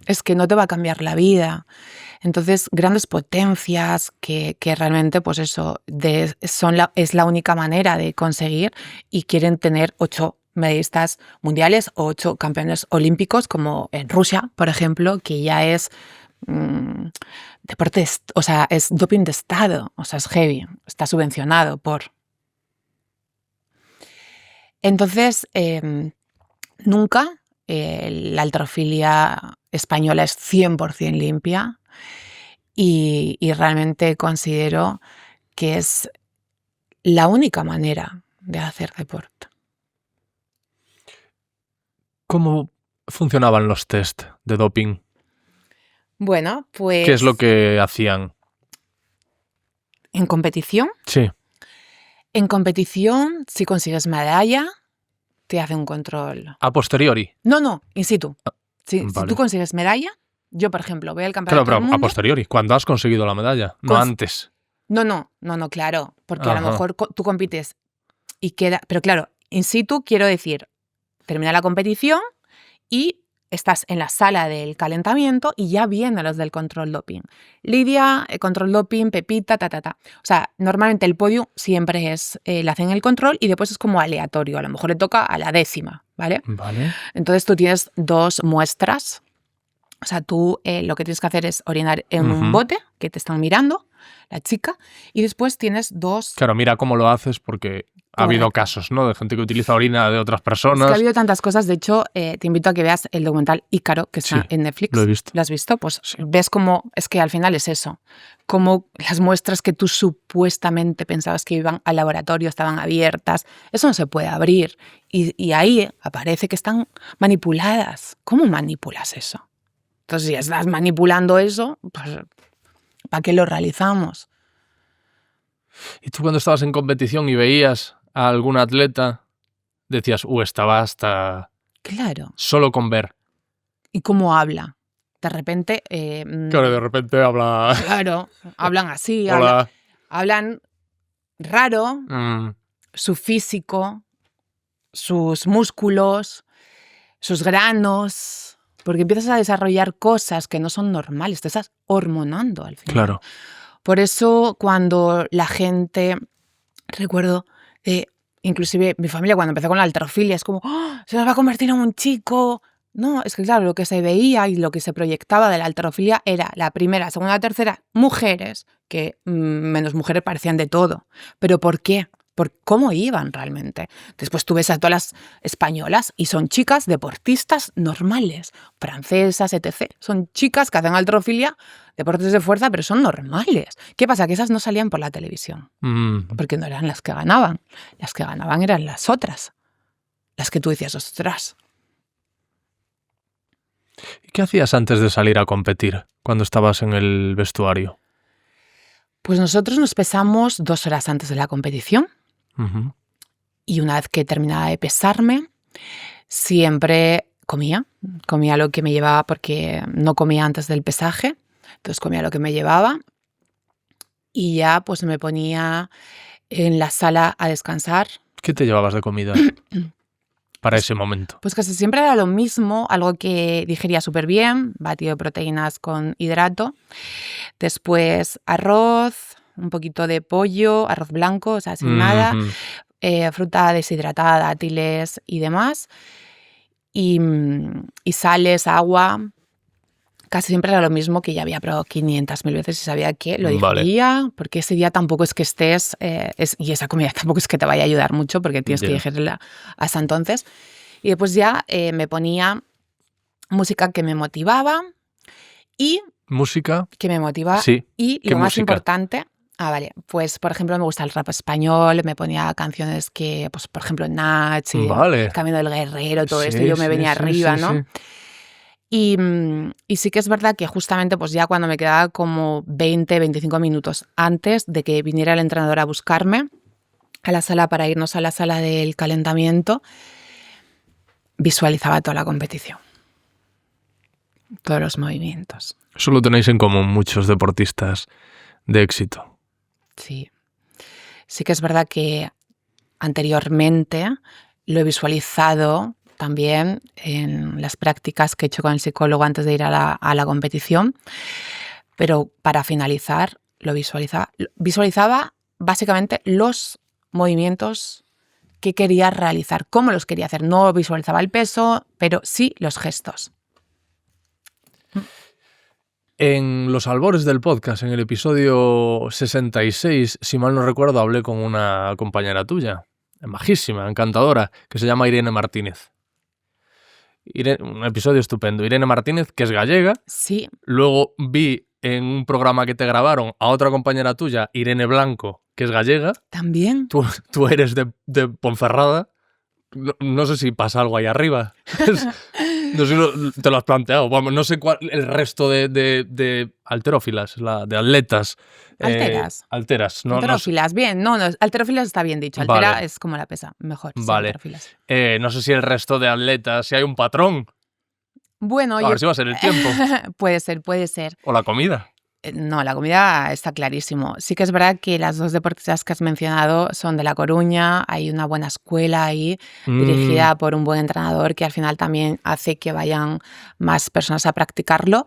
es que no te va a cambiar la vida. Entonces, grandes potencias que realmente, pues eso, es la única manera de conseguir y quieren tener 8 medallistas mundiales o 8 campeones olímpicos, como en Rusia, por ejemplo, que ya es deporte, o sea, es doping de Estado, o sea, es heavy, está subvencionado por... Entonces, nunca la halterofilia española es 100% limpia y realmente considero que es la única manera de hacer deporte. ¿Cómo funcionaban los test de doping? Bueno, pues... ¿Qué es lo que hacían? ¿En competición? Sí. En competición, si consigues medalla, te hace un control. A posteriori. No, in situ. Si Vale. tú consigues medalla, yo, por ejemplo, voy al campeonato Claro, del pero a mundo. posteriori, cuando has conseguido la medalla, no antes. No, claro, porque a lo Ajá. mejor tú compites y queda... Pero claro, in situ quiero decir, termina la competición y estás en la sala del calentamiento y ya vienen los del control doping. Lidia, control doping, Pepita, O sea, normalmente el podio siempre es, le hacen el control y después es como aleatorio. A lo mejor le toca a la 10ª, ¿vale? Vale. Entonces tú tienes 2 muestras. O sea, tú lo que tienes que hacer es orinar en un bote, que te están mirando, la chica, y después tienes 2... Claro, mira cómo lo haces porque ha habido casos, ¿no? De gente que utiliza orina de otras personas. Es que ha habido tantas cosas. De hecho, te invito a que veas el documental Ícaro, que está en Netflix. Lo he visto. ¿Lo has visto? Pues ves cómo... Es que al final es eso. Cómo las muestras que tú supuestamente pensabas que iban al laboratorio estaban abiertas. Eso no se puede abrir. Y ahí aparece que están manipuladas. ¿Cómo manipulas eso? Entonces, si estás manipulando eso, pues, ¿para qué lo realizamos? Y tú cuando estabas en competición y veías a algún atleta, decías, estaba hasta... Claro. Solo con ver. ¿Y cómo habla? De repente... Claro, de repente habla... Claro, hablan así, Hola. hablan raro, su físico, sus músculos, sus granos... Porque empiezas a desarrollar cosas que no son normales, te estás hormonando al final. Claro. Por eso cuando la gente, recuerdo, inclusive mi familia cuando empezó con la halterofilia, es como, ¡oh, se nos va a convertir en un chico! No, es que claro, lo que se veía y lo que se proyectaba de la halterofilia era la primera, segunda, tercera, mujeres, que menos mujeres parecían de todo. ¿Pero por qué? ¿Por cómo iban realmente? Después tú ves a todas las españolas y son chicas deportistas normales, francesas, etc. Son chicas que hacen halterofilia, deportes de fuerza, pero son normales. ¿Qué pasa? Que esas no salían por la televisión, porque no eran las que ganaban. Las que ganaban eran las otras, las que tú decías, ostras. ¿Y qué hacías antes de salir a competir, cuando estabas en el vestuario? Pues nosotros nos pesamos 2 horas antes de la competición. Y una vez que terminaba de pesarme, siempre comía lo que me llevaba porque no comía antes del pesaje, entonces comía lo que me llevaba y ya pues me ponía en la sala a descansar. ¿Qué te llevabas de comida para ese momento? Pues casi siempre era lo mismo, algo que digería súper bien, batido de proteínas con hidrato, después arroz, un poquito de pollo, arroz blanco, o sea, sin nada, fruta deshidratada, dátiles y demás, y sales, agua. Casi siempre era lo mismo, que ya había probado 500.000 veces y sabía que lo digería, porque ese día tampoco es que estés, y esa comida tampoco es que te vaya a ayudar mucho, porque tienes que digerirla hasta entonces. Y después ya me ponía música que me motivaba y... ¿Música? Que me motiva. Sí. Y lo más importante... vale, pues por ejemplo me gusta el rap español, me ponía canciones que, pues por ejemplo Nach y Camino del Guerrero, todo esto, yo me venía arriba, ¿no? Sí. Y sí que es verdad que justamente pues ya cuando me quedaba como 20-25 minutos antes de que viniera el entrenador a buscarme a la sala para irnos a la sala del calentamiento, visualizaba toda la competición, todos los movimientos. Eso lo tenéis en común muchos deportistas de éxito. Sí. Sí que es verdad que anteriormente lo he visualizado también en las prácticas que he hecho con el psicólogo antes de ir a la competición, pero para finalizar lo visualizaba básicamente los movimientos que quería realizar, cómo los quería hacer. No visualizaba el peso, pero sí los gestos. En los albores del podcast, en el episodio 66, si mal no recuerdo, hablé con una compañera tuya, majísima, encantadora, que se llama Irene Martínez. Un episodio estupendo. Irene Martínez, que es gallega. Sí. Luego vi en un programa que te grabaron a otra compañera tuya, Irene Blanco, que es gallega. También. Tú eres de Ponferrada. No sé si pasa algo ahí arriba. No sé si te lo has planteado. Vamos, no sé cuál el resto de halterófilas, de atletas. Alteras. Alteras. No, Halterófilas, bien. No, halterófilas está bien dicho. Altera vale, es como la pesa. Mejor, sí, vale. halterófilas. No sé si el resto de atletas, si hay un patrón. Bueno, A ver si va a ser el tiempo. Puede ser, puede ser. O la comida. No, la comida está clarísimo. Sí que es verdad que las dos deportistas que has mencionado son de La Coruña, hay una buena escuela ahí, dirigida por un buen entrenador que al final también hace que vayan más personas a practicarlo.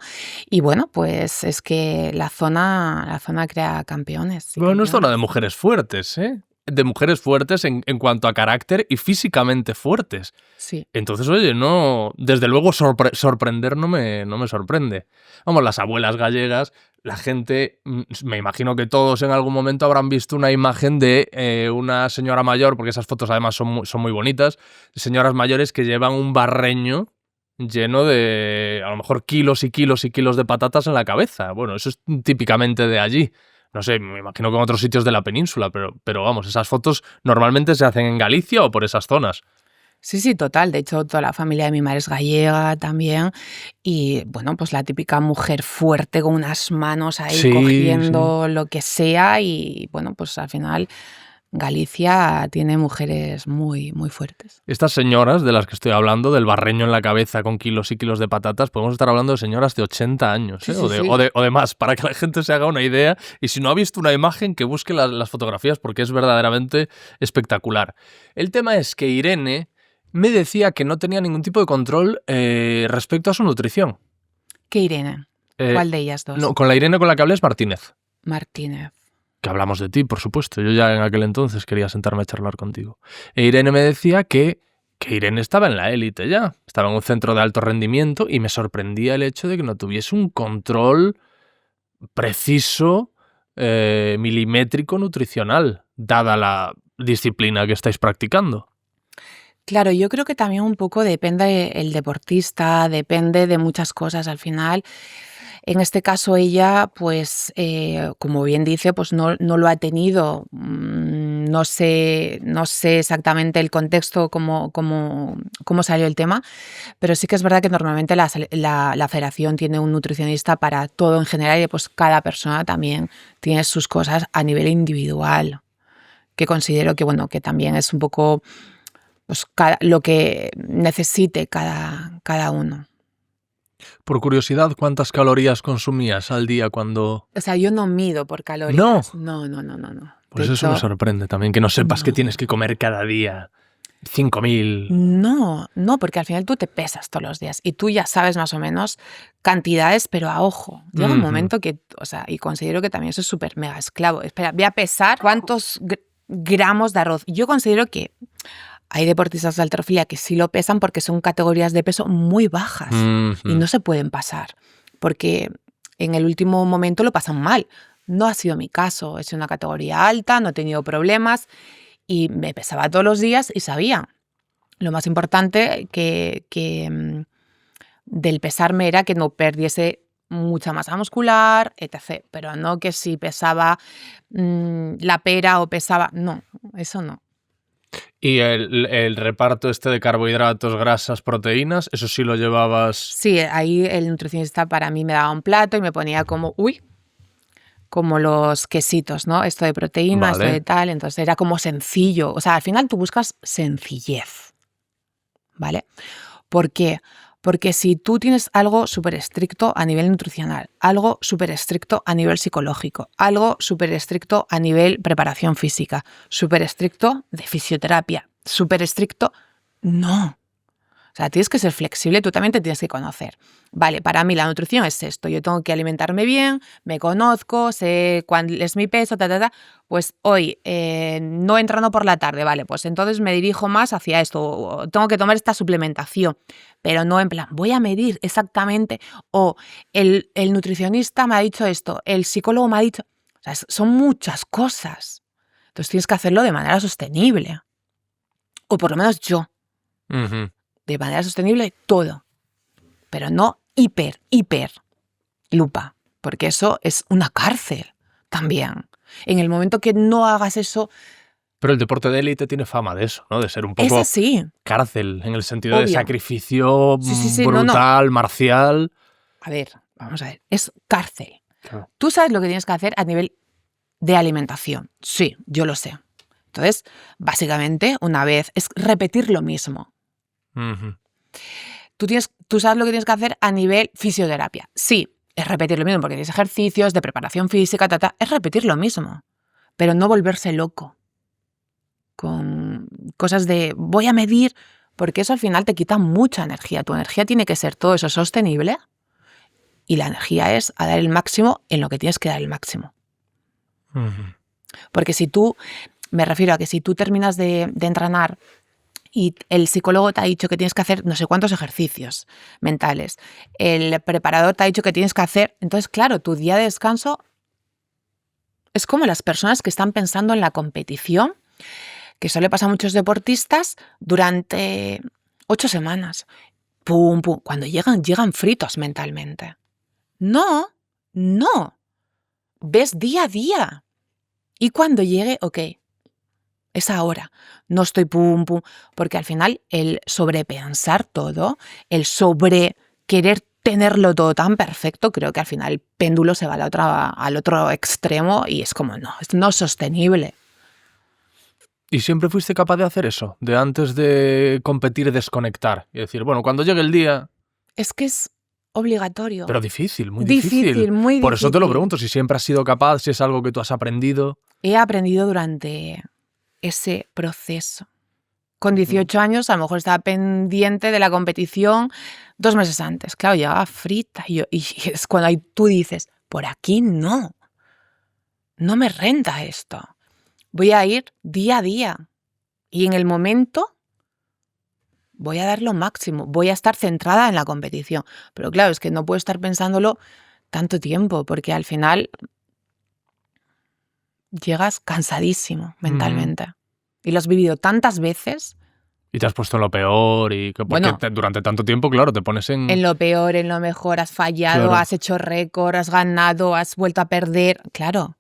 Y bueno, pues es que la zona crea campeones. Sí, Bueno, no es zona de campeones. mujeres fuertes, ¿eh? De mujeres fuertes en cuanto a carácter y físicamente fuertes. Sí. Entonces, oye, no, desde luego sorprender no me sorprende. Vamos, las abuelas gallegas, la gente, me imagino que todos en algún momento habrán visto una imagen de una señora mayor, porque esas fotos además son muy bonitas, señoras mayores que llevan un barreño lleno de, a lo mejor, kilos y kilos y kilos de patatas en la cabeza. Bueno, eso es típicamente de allí. No sé, me imagino que en otros sitios de la península, pero vamos, esas fotos normalmente se hacen en Galicia o por esas zonas. Sí, sí, total. De hecho, toda la familia de mi madre es gallega también. Y bueno, pues la típica mujer fuerte con unas manos ahí Sí, sí. cogiendo lo que sea. Y bueno, pues al final Galicia tiene mujeres muy, muy fuertes. Estas señoras de las que estoy hablando, del barreño en la cabeza con kilos y kilos de patatas, podemos estar hablando de señoras de 80 años, ¿eh? Sí, sí, sí. O de más, para que la gente se haga una idea. Y si no ha visto una imagen, que busque las fotografías porque es verdaderamente espectacular. El tema es que Irene me decía que no tenía ningún tipo de control respecto a su nutrición. ¿Qué Irene? Eh, ¿Cuál de ellas dos? No, con la Irene con la que hablé es Martínez. Martínez. Que hablamos de ti, por supuesto. Yo ya en aquel entonces quería sentarme a charlar contigo. E Irene me decía que Irene estaba en la élite ya. Estaba en un centro de alto rendimiento y me sorprendía el hecho de que no tuviese un control preciso, milimétrico, nutricional, dada la disciplina que estáis practicando. Claro, yo creo que también un poco depende el deportista, depende de muchas cosas al final. En este caso ella, pues, como bien dice, pues no lo ha tenido. No sé exactamente el contexto, cómo salió el tema, pero sí que es verdad que normalmente la federación tiene un nutricionista para todo en general y pues cada persona también tiene sus cosas a nivel individual, que considero que, bueno, que también es un poco pues, lo que necesite cada uno. Por curiosidad, ¿cuántas calorías consumías al día cuando...? O sea, yo no mido por calorías. No. Pues De eso me hecho, sorprende también, que no sepas que no. tienes que comer cada día 5.000. No, porque al final tú te pesas todos los días y tú ya sabes más o menos cantidades, pero a ojo. Llega un momento que, o sea, y considero que también eso es súper mega esclavo. Espera, voy a pesar cuántos gramos de arroz. Yo considero que hay deportistas de halterofilia que sí lo pesan porque son categorías de peso muy bajas y no se pueden pasar porque en el último momento lo pasan mal. No ha sido mi caso, he sido una categoría alta, no he tenido problemas y me pesaba todos los días y sabía. Lo más importante que del pesarme era que no perdiese mucha masa muscular, etc. Pero no que si pesaba la pera o pesaba... No, eso no. ¿Y el reparto este de carbohidratos, grasas, proteínas, eso sí lo llevabas? Sí, ahí el nutricionista para mí me daba un plato y me ponía como los quesitos, ¿no? Esto de proteína, Vale. esto de tal, entonces era como sencillo. O sea, al final tú buscas sencillez, ¿vale? ¿Por qué? Porque si tú tienes algo súper estricto a nivel nutricional, algo súper estricto a nivel psicológico, algo súper estricto a nivel preparación física, súper estricto de fisioterapia, súper estricto, no. O sea, tienes que ser flexible, tú también te tienes que conocer. Vale, para mí la nutrición es esto, yo tengo que alimentarme bien, me conozco, sé cuál es mi peso, pues hoy no entrando por la tarde, vale, pues entonces me dirijo más hacia esto, tengo que tomar esta suplementación, pero no en plan, voy a medir exactamente, o el nutricionista me ha dicho esto, el psicólogo me ha dicho, o sea, son muchas cosas, entonces tienes que hacerlo de manera sostenible, o por lo menos yo. De manera sostenible todo, pero no hiper lupa, porque eso es una cárcel también. En el momento que no hagas eso, Pero el deporte de élite tiene fama de eso, ¿no? De ser un poco Ese sí. cárcel, en el sentido de Obvio. sacrificio Sí, brutal, no. marcial. A ver, vamos a ver. Es cárcel. Claro. Tú sabes lo que tienes que hacer a nivel de alimentación. Sí, yo lo sé. Entonces, básicamente, una vez es repetir lo mismo. Uh-huh. Tú sabes lo que tienes que hacer a nivel fisioterapia. Sí, es repetir lo mismo porque tienes ejercicios de preparación física, es repetir lo mismo. Pero no volverse loco con cosas de voy a medir, porque eso al final te quita mucha energía. Tu energía tiene que ser todo eso sostenible y la energía es a dar el máximo en lo que tienes que dar el máximo. Uh-huh. Porque me refiero a que si tú terminas de entrenar y el psicólogo te ha dicho que tienes que hacer no sé cuántos ejercicios mentales, el preparador te ha dicho que tienes que hacer, entonces claro, tu día de descanso es como las personas que están pensando en la competición, que eso le pasa a muchos deportistas durante 8 semanas. Pum, pum. Cuando llegan fritos mentalmente. No. Ves día a día. Y cuando llegue, ok, es ahora. No estoy pum, pum. Porque al final el sobrepensar todo, el sobre querer tenerlo todo tan perfecto, creo que al final el péndulo se va al otro extremo y es como, no, es no sostenible. ¿Y siempre fuiste capaz de hacer eso? De antes de competir, desconectar. Y decir, bueno, cuando llegue el día... Es que es obligatorio. Pero difícil, muy difícil. Muy difícil. Por eso te lo pregunto, si siempre has sido capaz, si es algo que tú has aprendido. He aprendido durante ese proceso. Con 18 años a lo mejor estaba pendiente de la competición 2 meses antes. Claro, llegaba frita. Y es cuando ahí tú dices, por aquí no. No me renta esto. Voy a ir día a día. Y en el momento voy a dar lo máximo. Voy a estar centrada en la competición. Pero claro, es que no puedo estar pensándolo tanto tiempo, porque al final llegas cansadísimo mentalmente. Y lo has vivido tantas veces. Y te has puesto en lo peor y que porque durante tanto tiempo, claro, te pones en lo peor, en lo mejor, has fallado, claro. Has hecho récord, has ganado, has vuelto a perder. Claro.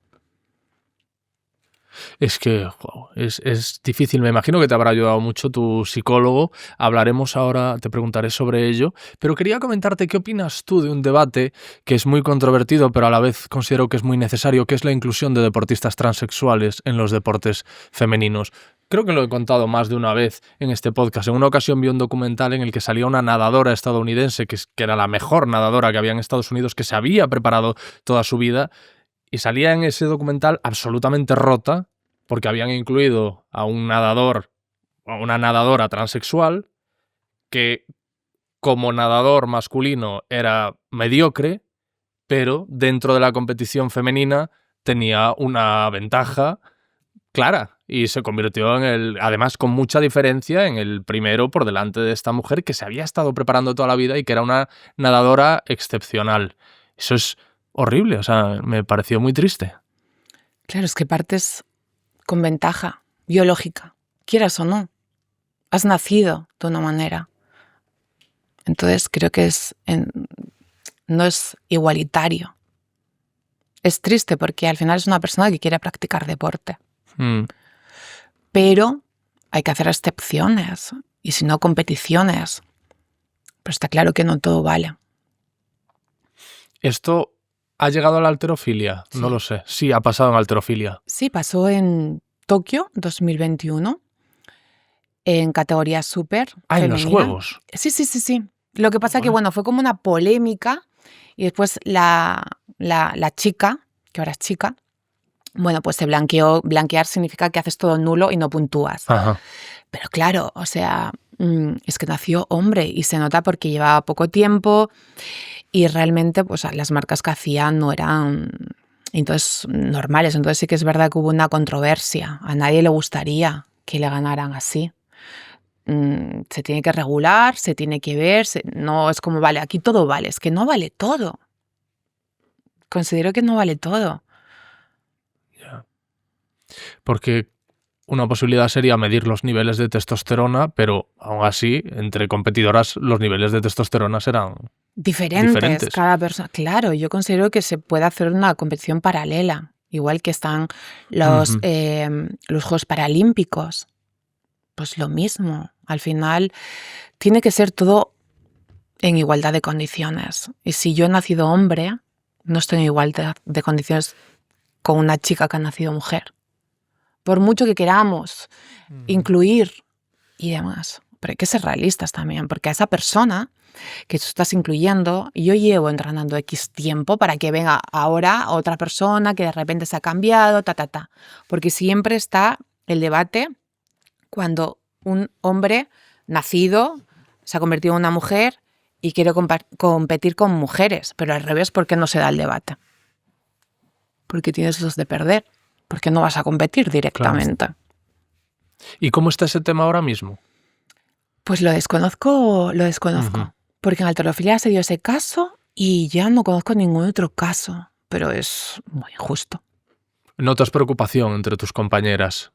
Es que es difícil. Me imagino que te habrá ayudado mucho tu psicólogo. Hablaremos ahora, te preguntaré sobre ello. Pero quería comentarte qué opinas tú de un debate que es muy controvertido, pero a la vez considero que es muy necesario, que es la inclusión de deportistas transexuales en los deportes femeninos. Creo que lo he contado más de una vez en este podcast. En una ocasión vi un documental en el que salía una nadadora estadounidense, que era la mejor nadadora que había en Estados Unidos, que se había preparado toda su vida, y salía en ese documental absolutamente rota porque habían incluido a un nadador o a una nadadora transexual que como nadador masculino era mediocre, pero dentro de la competición femenina tenía una ventaja clara y se convirtió además con mucha diferencia, en el primero por delante de esta mujer que se había estado preparando toda la vida y que era una nadadora excepcional. Eso es horrible, o sea, me pareció muy triste. Claro, es que partes con ventaja biológica, quieras o no. Has nacido de una manera. Entonces creo que no es igualitario. Es triste porque al final es una persona que quiere practicar deporte. Pero hay que hacer excepciones y si no competiciones. Pero está claro que no todo vale. Esto ha llegado a la halterofilia, sí. No lo sé. Sí, ha pasado en halterofilia. Sí, pasó en Tokio 2021 en categoría súper femenina. En los Juegos. Sí. Lo que pasa es que fue como una polémica y después la chica, que ahora es chica, pues se blanqueó. Blanquear significa que haces todo nulo y no puntúas. Ajá. Pero claro, o sea, es que nació hombre y se nota porque llevaba poco tiempo y realmente pues las marcas que hacían no eran entonces normales. Entonces sí que es verdad que hubo una controversia. A nadie le gustaría que le ganaran así. Se tiene que regular, se tiene que ver, no es como vale, aquí todo vale, es que no vale todo. Considero que no vale todo. Yeah. Porque una posibilidad sería medir los niveles de testosterona, pero aún así, entre competidoras, los niveles de testosterona serán diferentes. Cada persona. Claro, yo considero que se puede hacer una competición paralela igual que están los Juegos Paralímpicos. Pues lo mismo. Al final tiene que ser todo en igualdad de condiciones. Y si yo he nacido hombre, no estoy en igualdad de condiciones con una chica que ha nacido mujer. Por mucho que queramos incluir y demás. Pero hay que ser realistas también, porque a esa persona que tú estás incluyendo, yo llevo entrenando X tiempo para que venga ahora otra persona que de repente se ha cambiado, Porque siempre está el debate cuando un hombre nacido se ha convertido en una mujer y quiere competir con mujeres, pero al revés, ¿por qué no se da el debate? Porque tienes los de perder, porque no vas a competir directamente. Claro. ¿Y cómo está ese tema ahora mismo? Pues lo desconozco, porque en halterofilia se dio ese caso y ya no conozco ningún otro caso, pero es muy injusto. ¿Notas preocupación entre tus compañeras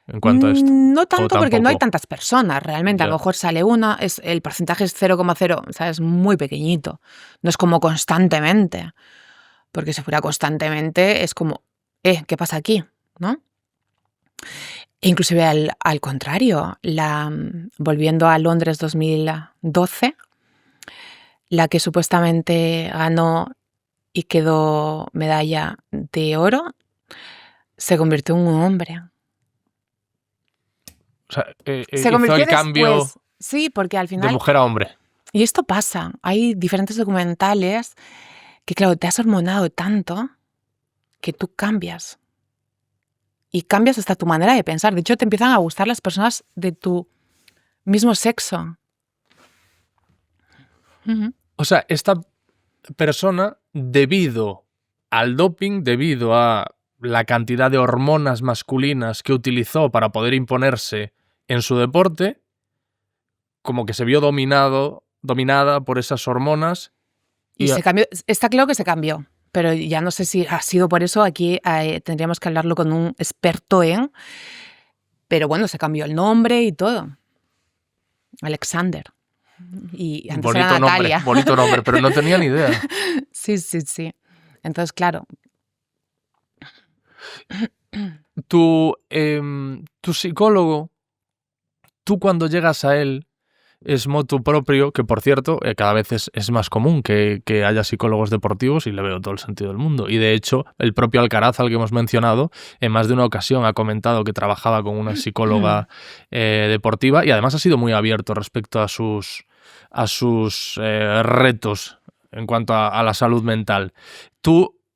en cuanto a esto? No tanto porque no hay tantas personas realmente. Ya. A lo mejor sale una, el porcentaje es 0,0, o sea, es muy pequeñito. No es como constantemente, porque si fuera constantemente es como, ¿qué pasa aquí? ¿No? E inclusive al contrario, volviendo a Londres 2012, la que supuestamente ganó y quedó medalla de oro, se convirtió en un hombre. O sea, se convirtió hizo el cambio después. Sí, porque al final... de mujer a hombre. Y esto pasa. Hay diferentes documentales que, claro, te has hormonado tanto que tú cambias. Y cambias hasta tu manera de pensar. De hecho, te empiezan a gustar las personas de tu mismo sexo. O sea, esta persona, debido al doping, debido a la cantidad de hormonas masculinas que utilizó para poder imponerse en su deporte, como que se vio dominada por esas hormonas. Y se cambió. Está claro que se cambió. Pero ya no sé si ha sido por eso. Aquí tendríamos que hablarlo con un experto en... Pero bueno, se cambió el nombre y todo. Alexander. Y antes bonito era Natalia. Bonito nombre, pero no tenía ni idea. Sí. Entonces, claro. Tu psicólogo, tú cuando llegas a él, es motu propio, que por cierto, cada vez es más común que haya psicólogos deportivos y le veo todo el sentido del mundo. Y de hecho, el propio Alcaraz, al que hemos mencionado, en más de una ocasión ha comentado que trabajaba con una psicóloga deportiva y además ha sido muy abierto respecto a sus retos en cuanto a la salud mental.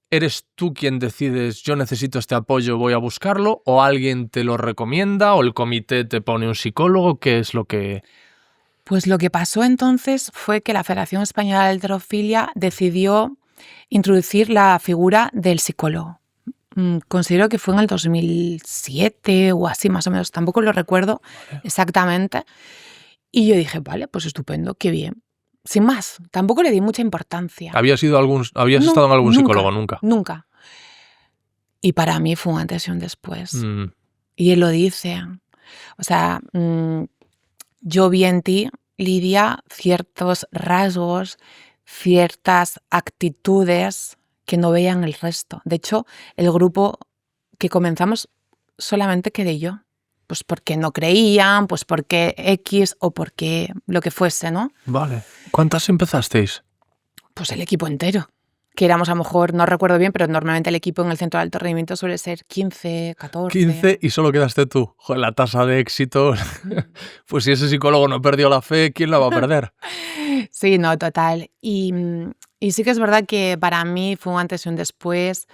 ¿Eres tú quien decides, yo necesito este apoyo, voy a buscarlo? ¿O alguien te lo recomienda? ¿O el comité te pone un psicólogo? ¿Qué es lo que...? Pues lo que pasó entonces fue que la Federación Española de Halterofilia decidió introducir la figura del psicólogo. Considero que fue en el 2007 o así más o menos, tampoco lo recuerdo exactamente. Y yo dije, vale, pues estupendo, qué bien. Sin más, tampoco le di mucha importancia. ¿Habías estado en algún psicólogo? Nunca. Y para mí fue un antes y un después. Y él lo dice. O sea... yo vi en ti, Lidia, ciertos rasgos, ciertas actitudes que no veían el resto. De hecho, el grupo que comenzamos solamente quedé yo. Pues porque no creían, pues porque X o porque lo que fuese, ¿no? Vale. ¿Cuántas empezasteis? Pues el equipo entero. Que éramos a lo mejor, no recuerdo bien, pero normalmente el equipo en el centro de alto rendimiento suele ser 15, 14. 15 y solo quedaste tú. Joder, la tasa de éxito. Pues si ese psicólogo no perdió la fe, ¿quién la va a perder? Sí, no, total. Y sí que es verdad que para mí fue un antes y un después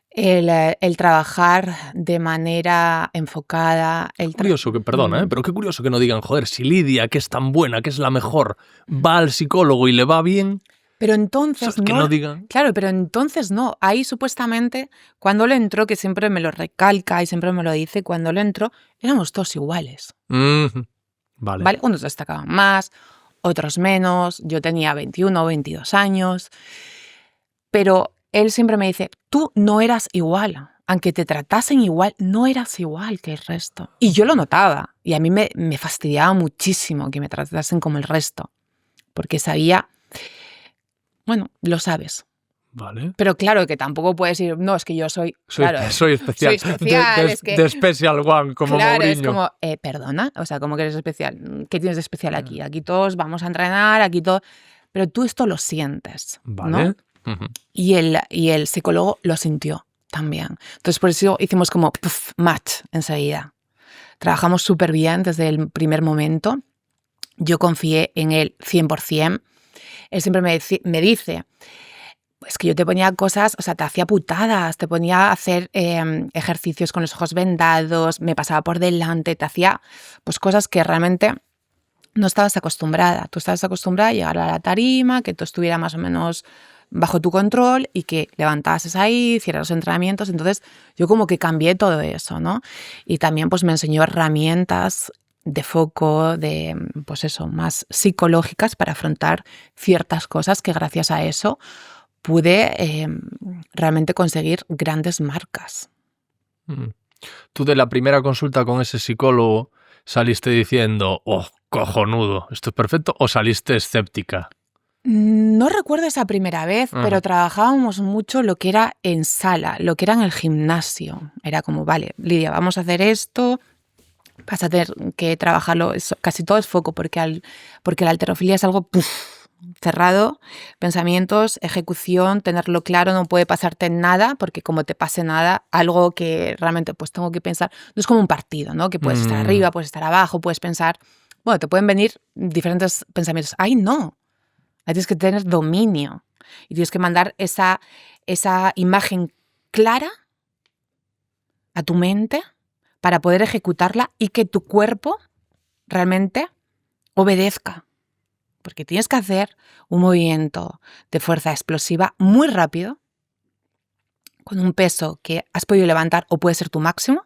el trabajar de manera enfocada. Curioso que, perdona, pero qué curioso que no digan, joder, si Lidia, que es tan buena, que es la mejor, va al psicólogo y le va bien... Pero entonces que no digan. Claro, pero entonces no. Ahí supuestamente, cuando le entró, que siempre me lo recalca y siempre me lo dice, cuando le entró, éramos todos iguales. Vale. Unos destacaban más, otros menos. Yo tenía 21 o 22 años. Pero él siempre me dice, tú no eras igual. Aunque te tratasen igual, no eras igual que el resto. Y yo lo notaba. Y a mí me fastidiaba muchísimo que me tratasen como el resto. Porque sabía... Bueno, lo sabes. Vale. Pero claro, que tampoco puedes decir, no, es que yo soy especial. Soy especial. Es que, de Special One, como claro, Mourinho. Es como, perdona, o sea, ¿cómo que eres especial? ¿Qué tienes de especial aquí? Aquí todos vamos a entrenar, aquí todo... Pero tú esto lo sientes, Vale. ¿no? Y el psicólogo lo sintió también. Entonces, por eso hicimos como match enseguida. Trabajamos súper bien desde el primer momento. Yo confié en él 100%. Él siempre me dice... Es que yo te ponía cosas, o sea, te hacía putadas, te ponía a hacer ejercicios con los ojos vendados, me pasaba por delante, te hacía pues cosas que realmente no estabas acostumbrada. Tú estabas acostumbrada a llegar a la tarima, que todo estuviera más o menos bajo tu control y que levantases ahí, hicieras los entrenamientos. Entonces yo como que cambié todo eso, ¿no? Y también pues me enseñó herramientas de foco, de pues eso, más psicológicas para afrontar ciertas cosas que gracias a eso pude realmente conseguir grandes marcas. Tú de la primera consulta con ese psicólogo saliste diciendo, oh, cojonudo, esto es perfecto, o saliste escéptica. No recuerdo esa primera vez, pero trabajábamos mucho lo que era en sala, lo que era en el gimnasio. Era como, vale, Lidia, vamos a hacer esto, vas a tener que trabajarlo, casi todo es foco, porque la halterofilia es algo cerrado, pensamientos, ejecución, tenerlo claro, no puede pasarte nada, porque como te pase nada, algo que realmente pues tengo que pensar, no es como un partido, ¿no? Que puedes estar arriba, puedes estar abajo, puedes pensar, bueno, te pueden venir diferentes pensamientos. ¡Ay, no! Ahí tienes que tener dominio y tienes que mandar esa imagen clara a tu mente para poder ejecutarla y que tu cuerpo realmente obedezca. Porque tienes que hacer un movimiento de fuerza explosiva muy rápido, con un peso que has podido levantar o puede ser tu máximo,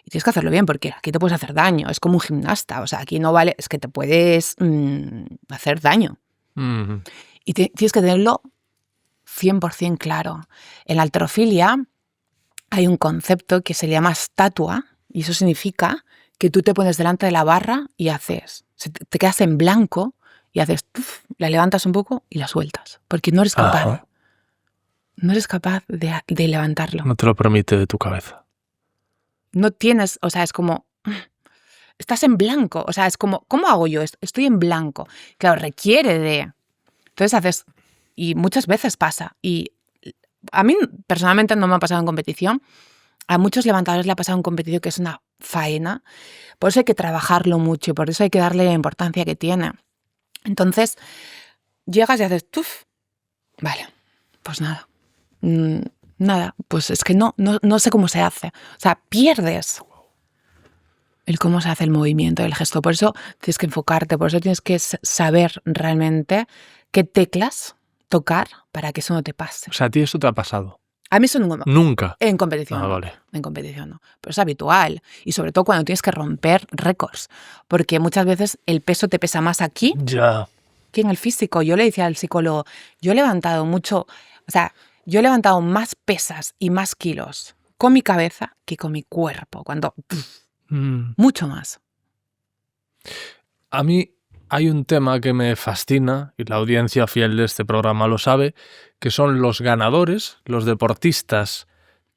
y tienes que hacerlo bien, porque aquí te puedes hacer daño. Es como un gimnasta, o sea, aquí no vale, es que te puedes hacer daño. Y tienes que tenerlo 100% claro. En la halterofilia hay un concepto que se llama estatua, y eso significa que tú te pones delante de la barra y te quedas en blanco, y haces, la levantas un poco y la sueltas, porque no eres capaz. Ajá. No eres capaz de levantarlo. No te lo permite de tu cabeza. No tienes, o sea, es como, estás en blanco, o sea, es como, ¿cómo hago yo esto? Estoy en blanco. Claro, requiere de... Entonces haces, y muchas veces pasa, y a mí personalmente no me ha pasado en competición, a muchos levantadores le ha pasado en competición que es una faena, por eso hay que trabajarlo mucho, por eso hay que darle la importancia que tiene. Entonces, llegas y haces, vale, pues nada, pues es que no sé cómo se hace. O sea, pierdes el cómo se hace el movimiento, el gesto. Por eso tienes que enfocarte, por eso tienes que saber realmente qué teclas tocar para que eso no te pase. O sea, ¿a ti eso te ha pasado? A mí eso nunca. ¿Nunca? En competición. Ah, vale. En competición no. Pero es habitual. Y sobre todo cuando tienes que romper récords. Porque muchas veces el peso te pesa más aquí que en el físico. Yo le decía al psicólogo, yo he levantado mucho, o sea, yo he levantado más pesas y más kilos con mi cabeza que con mi cuerpo. Cuando... mucho más. A mí hay un tema que me fascina, y la audiencia fiel de este programa lo sabe, que son los ganadores, los deportistas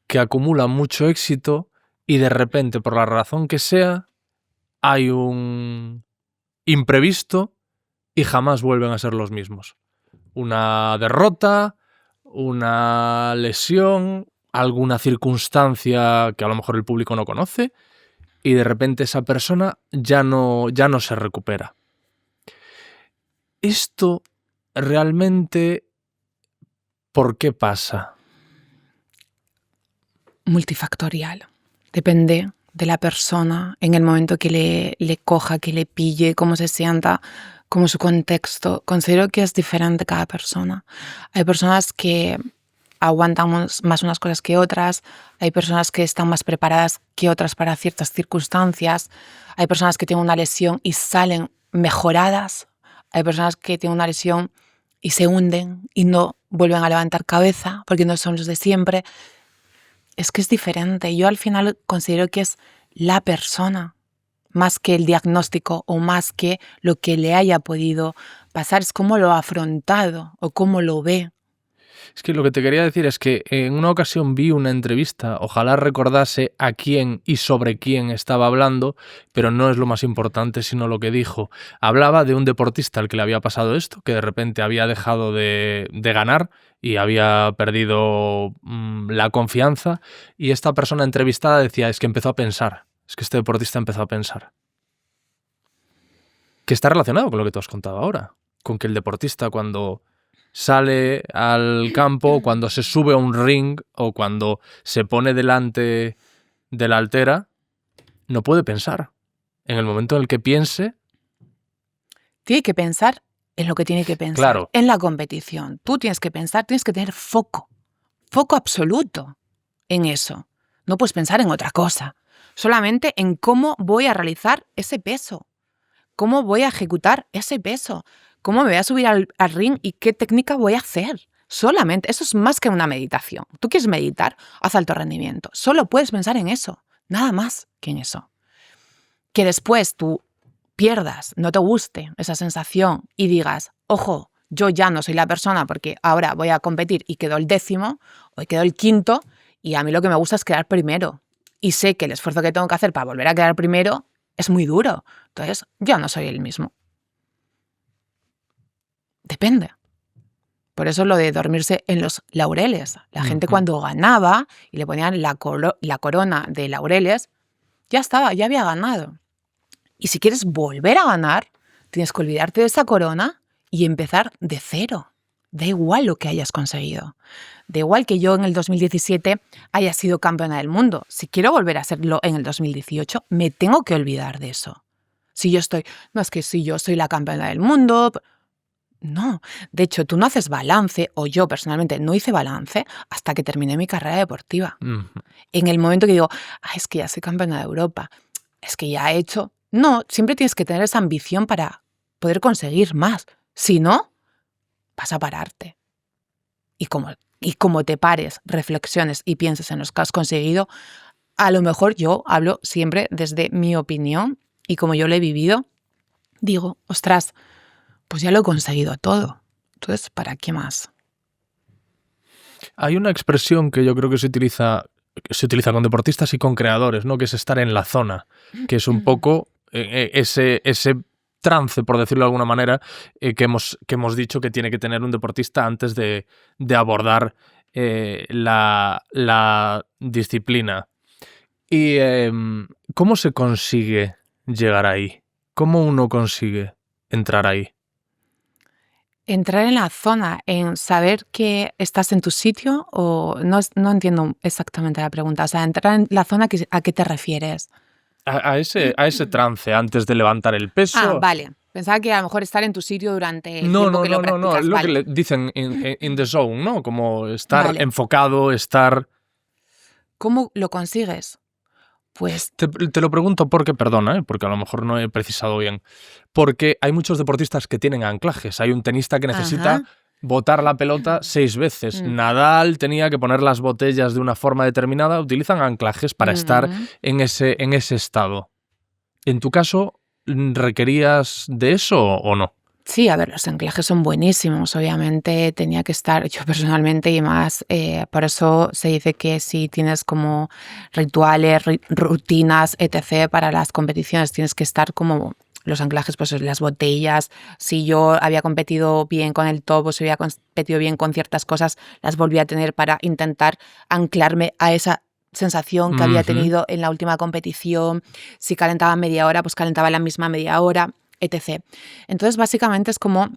que acumulan mucho éxito y de repente, por la razón que sea, hay un imprevisto y jamás vuelven a ser los mismos. Una derrota, una lesión, alguna circunstancia que a lo mejor el público no conoce, y de repente esa persona ya no se recupera. ¿Esto realmente por qué pasa? Multifactorial. Depende de la persona en el momento que le coja, que le pille, cómo se sienta, como su contexto. Considero que es diferente cada persona. Hay personas que aguantan más unas cosas que otras, hay personas que están más preparadas que otras para ciertas circunstancias, hay personas que tienen una lesión y salen mejoradas, hay personas que tienen una lesión y se hunden y no vuelven a levantar cabeza porque no son los de siempre. Es que es diferente. Yo al final considero que es la persona, más que el diagnóstico o más que lo que le haya podido pasar, es cómo lo ha afrontado o cómo lo ve. Es que lo que te quería decir es que en una ocasión vi una entrevista, ojalá recordase a quién y sobre quién estaba hablando, pero no es lo más importante, sino lo que dijo. Hablaba de un deportista al que le había pasado esto, que de repente había dejado de ganar y había perdido la confianza, y esta persona entrevistada decía, es que empezó a pensar, es que este deportista empezó a pensar. Que está relacionado con lo que tú has contado ahora, con que el deportista cuando sale al campo, cuando se sube a un ring o cuando se pone delante de la altera, no puede pensar. En el momento en el que piense... Tiene que pensar en lo que tiene que pensar. Claro. En la competición. Tú tienes que pensar, tienes que tener foco absoluto en eso. No puedes pensar en otra cosa. Solamente en cómo voy a realizar ese peso. Cómo voy a ejecutar ese peso. Cómo me voy a subir al ring y qué técnica voy a hacer. Solamente, eso es más que una meditación. Tú quieres meditar, haz alto rendimiento. Solo puedes pensar en eso. Nada más que en eso. Que después tú pierdas, no te guste esa sensación y digas, ojo, yo ya no soy la persona porque ahora voy a competir y quedo el 10º o quedo el 5º y a mí lo que me gusta es quedar primero. Y sé que el esfuerzo que tengo que hacer para volver a quedar primero es muy duro. Entonces, ya no soy el mismo. Depende. Por eso lo de dormirse en los laureles. La gente cuando ganaba y le ponían la corona de laureles, ya estaba, ya había ganado. Y si quieres volver a ganar, tienes que olvidarte de esa corona y empezar de cero. Da igual lo que hayas conseguido. Da igual que yo en el 2017 haya sido campeona del mundo. Si quiero volver a serlo en el 2018, me tengo que olvidar de eso. No es que si yo soy la campeona del mundo... No, de hecho, tú no haces balance, o yo personalmente no hice balance hasta que terminé mi carrera deportiva. En el momento que digo, es que ya soy campeona de Europa, es que ya he hecho... No, siempre tienes que tener esa ambición para poder conseguir más. Si no, vas a pararte. Y como te pares, reflexiones y pienses en los que has conseguido, a lo mejor yo hablo siempre desde mi opinión y como yo lo he vivido, digo, ostras, pues ya lo he conseguido todo. Entonces, ¿para qué más? Hay una expresión que yo creo que se utiliza con deportistas y con creadores, ¿no? Que es estar en la zona, que es un poco ese trance, por decirlo de alguna manera, que hemos dicho que tiene que tener un deportista antes de abordar la disciplina. ¿Y cómo se consigue llegar ahí? ¿Cómo uno consigue entrar ahí? Entrar en la zona, en saber que estás en tu sitio, o no entiendo exactamente la pregunta. O sea, entrar en la zona, ¿a qué te refieres? A ese trance antes de levantar el peso. Ah, vale. Pensaba que a lo mejor estar en tu sitio durante el tiempo que lo practicas. No, es lo que le dicen in the zone, ¿no? Como estar enfocado, estar... ¿Cómo lo consigues? Pues... Te lo pregunto porque, perdona, porque a lo mejor no he precisado bien, porque hay muchos deportistas que tienen anclajes. Hay un tenista que necesita botar la pelota 6 veces. Nadal tenía que poner las botellas de una forma determinada. Utilizan anclajes para estar en ese estado. ¿En tu caso requerías de eso o no? Sí, a ver, los anclajes son buenísimos. Obviamente tenía que estar, yo personalmente y más, por eso se dice que si tienes como rituales, rutinas, etc. para las competiciones, tienes que estar como los anclajes, pues las botellas. Si yo había competido bien con el top o si había competido bien con ciertas cosas, las volví a tener para intentar anclarme a esa sensación que había tenido en la última competición. Si calentaba media hora, pues calentaba la misma media hora, etc. Entonces, básicamente es como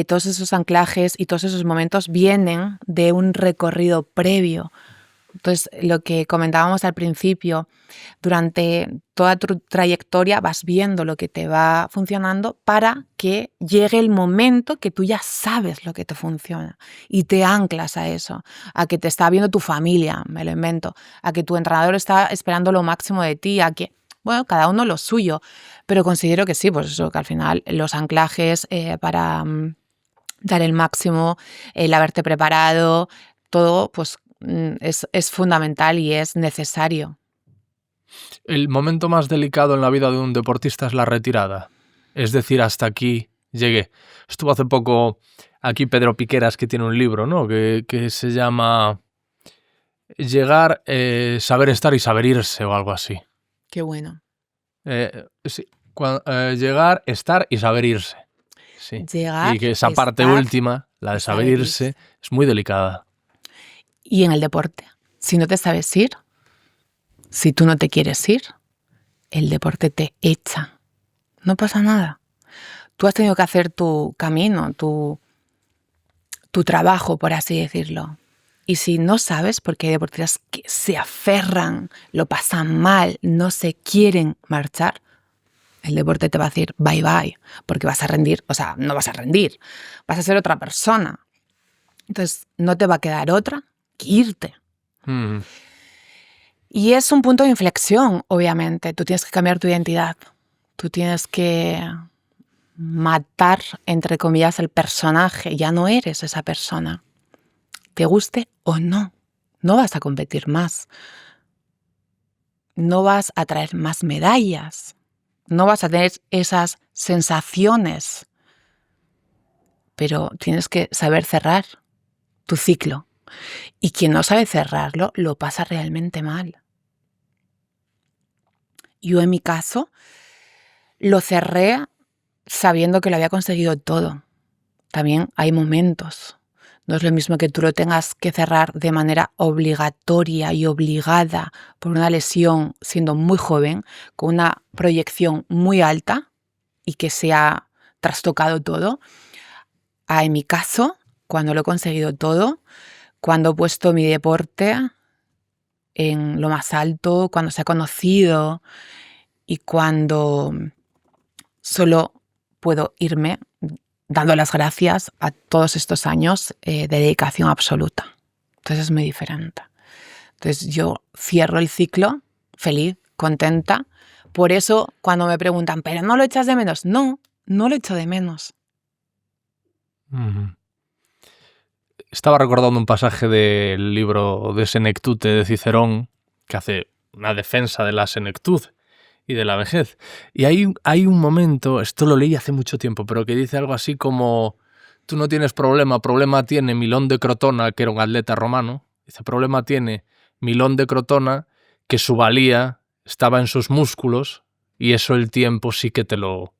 todos esos anclajes y todos esos momentos vienen de un recorrido previo. Entonces, lo que comentábamos al principio, durante toda tu trayectoria vas viendo lo que te va funcionando para que llegue el momento que tú ya sabes lo que te funciona y te anclas a eso, a que te está viendo tu familia, me lo invento, a que tu entrenador está esperando lo máximo de ti, a que, bueno, cada uno lo suyo, pero considero que sí, pues eso, que al final los anclajes para dar el máximo, el haberte preparado, todo, pues es fundamental y es necesario. El momento más delicado en la vida de un deportista es la retirada. Es decir, hasta aquí llegué. Estuvo hace poco aquí Pedro Piqueras, que tiene un libro, ¿no? Que se llama Llegar, saber estar y saber irse o algo así. Qué bueno. Sí, llegar, estar y saber irse. Sí. Llegar, y que esa parte estar, última, la de saber irse, es muy delicada. Y en el deporte, si no te sabes ir, si tú no te quieres ir, el deporte te echa. No pasa nada. Tú has tenido que hacer tu camino, tu trabajo, por así decirlo. Y si no sabes, porque hay deportistas que se aferran, lo pasan mal, no se quieren marchar, el deporte te va a decir bye bye, porque vas a rendir, o sea, no vas a rendir, vas a ser otra persona. Entonces, no te va a quedar otra que irte. Y es un punto de inflexión, obviamente. Tú tienes que cambiar tu identidad. Tú tienes que matar, entre comillas, el personaje. Ya no eres esa persona. Te guste o no. No vas a competir más. No vas a traer más medallas. No vas a tener esas sensaciones. Pero tienes que saber cerrar tu ciclo. Y quien no sabe cerrarlo, lo pasa realmente mal. Yo en mi caso lo cerré sabiendo que lo había conseguido todo. También hay momentos. No es lo mismo que tú lo tengas que cerrar de manera obligatoria y obligada por una lesión siendo muy joven, con una proyección muy alta y que se ha trastocado todo. En mi caso, cuando lo he conseguido todo, cuando he puesto mi deporte en lo más alto, cuando se ha conocido y cuando solo puedo irme dando las gracias a todos estos años de dedicación absoluta. Entonces es muy diferente. Entonces yo cierro el ciclo feliz, contenta. Por eso cuando me preguntan, ¿pero no lo echas de menos? No, no lo echo de menos. Estaba recordando un pasaje del libro de Senectute de Cicerón, que hace una defensa de la senectud y de la vejez. Y hay un momento, esto lo leí hace mucho tiempo, pero que dice algo así como: tú no tienes problema tiene Milón de Crotona, que era un atleta romano. Dice, problema tiene Milón de Crotona, que su valía estaba en sus músculos, y eso el tiempo sí que te lo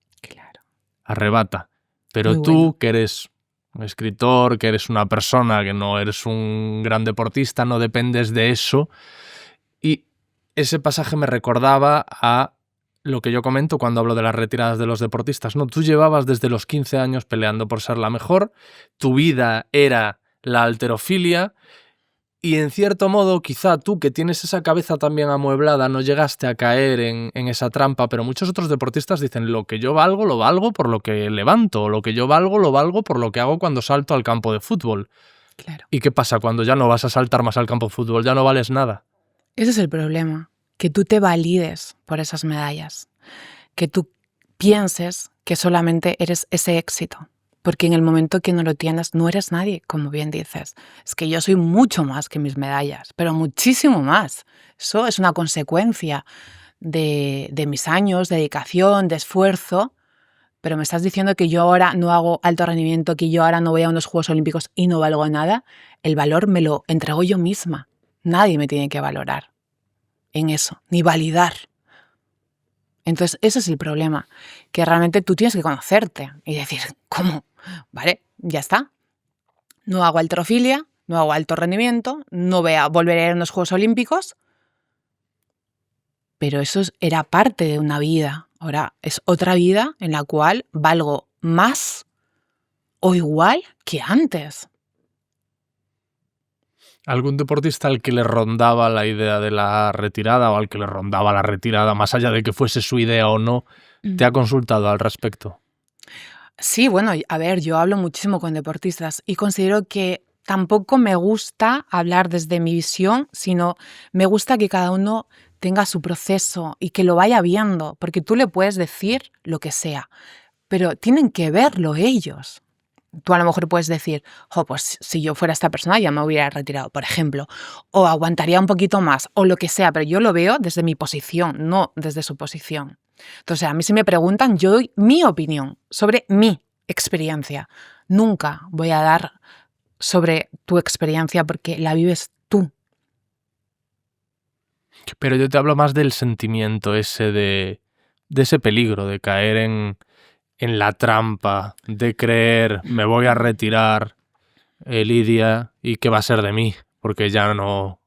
arrebata. Pero Muy tú, bueno, que eres un escritor, que eres una persona, que no eres un gran deportista, no dependes de eso. Y ese pasaje me recordaba a lo que yo comento cuando hablo de las retiradas de los deportistas. No, tú llevabas desde los 15 años peleando por ser la mejor, tu vida era la halterofilia, y en cierto modo quizá tú, que tienes esa cabeza también amueblada, no llegaste a caer en esa trampa, pero muchos otros deportistas dicen: lo que yo valgo, lo valgo por lo que levanto, lo que yo valgo, lo valgo por lo que hago cuando salto al campo de fútbol. claro. ¿Y qué pasa cuando ya no vas a saltar más al campo de fútbol? Ya no vales nada. Ese es el problema, que tú te valides por esas medallas, que tú pienses que solamente eres ese éxito, porque en el momento que no lo tienes no eres nadie, como bien dices. Es que yo soy mucho más que mis medallas, pero muchísimo más. Eso es una consecuencia de mis años, de dedicación, de esfuerzo, pero me estás diciendo que yo ahora no hago alto rendimiento, que yo ahora no voy a unos Juegos Olímpicos y no valgo nada. El valor me lo entrego yo misma. Nadie me tiene que valorar en eso, ni validar. Entonces, ese es el problema, que realmente tú tienes que conocerte y decir, ¿cómo? Vale, ya está. No hago halterofilia, no hago alto rendimiento, no volveré a ir a unos Juegos Olímpicos, pero eso era parte de una vida. Ahora es otra vida en la cual valgo más o igual que antes. ¿Algún deportista al que le rondaba la idea de la retirada, o al que le rondaba la retirada, más allá de que fuese su idea o no, te ha consultado al respecto? Sí, bueno, a ver, yo hablo muchísimo con deportistas y considero que tampoco me gusta hablar desde mi visión, sino me gusta que cada uno tenga su proceso y que lo vaya viendo, porque tú le puedes decir lo que sea, pero tienen que verlo ellos. Tú a lo mejor puedes decir, pues si yo fuera esta persona ya me hubiera retirado, por ejemplo, o aguantaría un poquito más, o lo que sea, pero yo lo veo desde mi posición, no desde su posición. Entonces, a mí si me preguntan, yo doy mi opinión sobre mí, experiencia. Nunca voy a dar sobre tu experiencia porque la vives tú. Pero yo te hablo más del sentimiento ese de ese peligro, de caer en la trampa, de creer, me voy a retirar, Lidia, ¿y qué va a ser de mí? Porque ya no...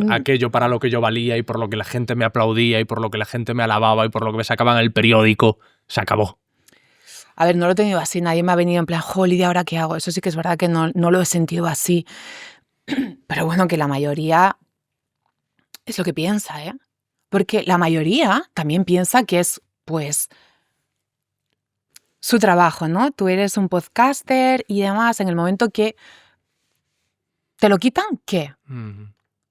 aquello para lo que yo valía y por lo que la gente me aplaudía y por lo que la gente me alababa y por lo que me sacaban en el periódico, se acabó. A ver, no lo he tenido así, nadie me ha venido en plan, Lidia, ¿ahora qué hago? Eso sí que es verdad que no lo he sentido así. Pero bueno, que la mayoría es lo que piensa, ¿eh? Porque la mayoría también piensa que es, pues, su trabajo, ¿no? Tú eres un podcaster y demás, en el momento que te lo quitan, ¿qué?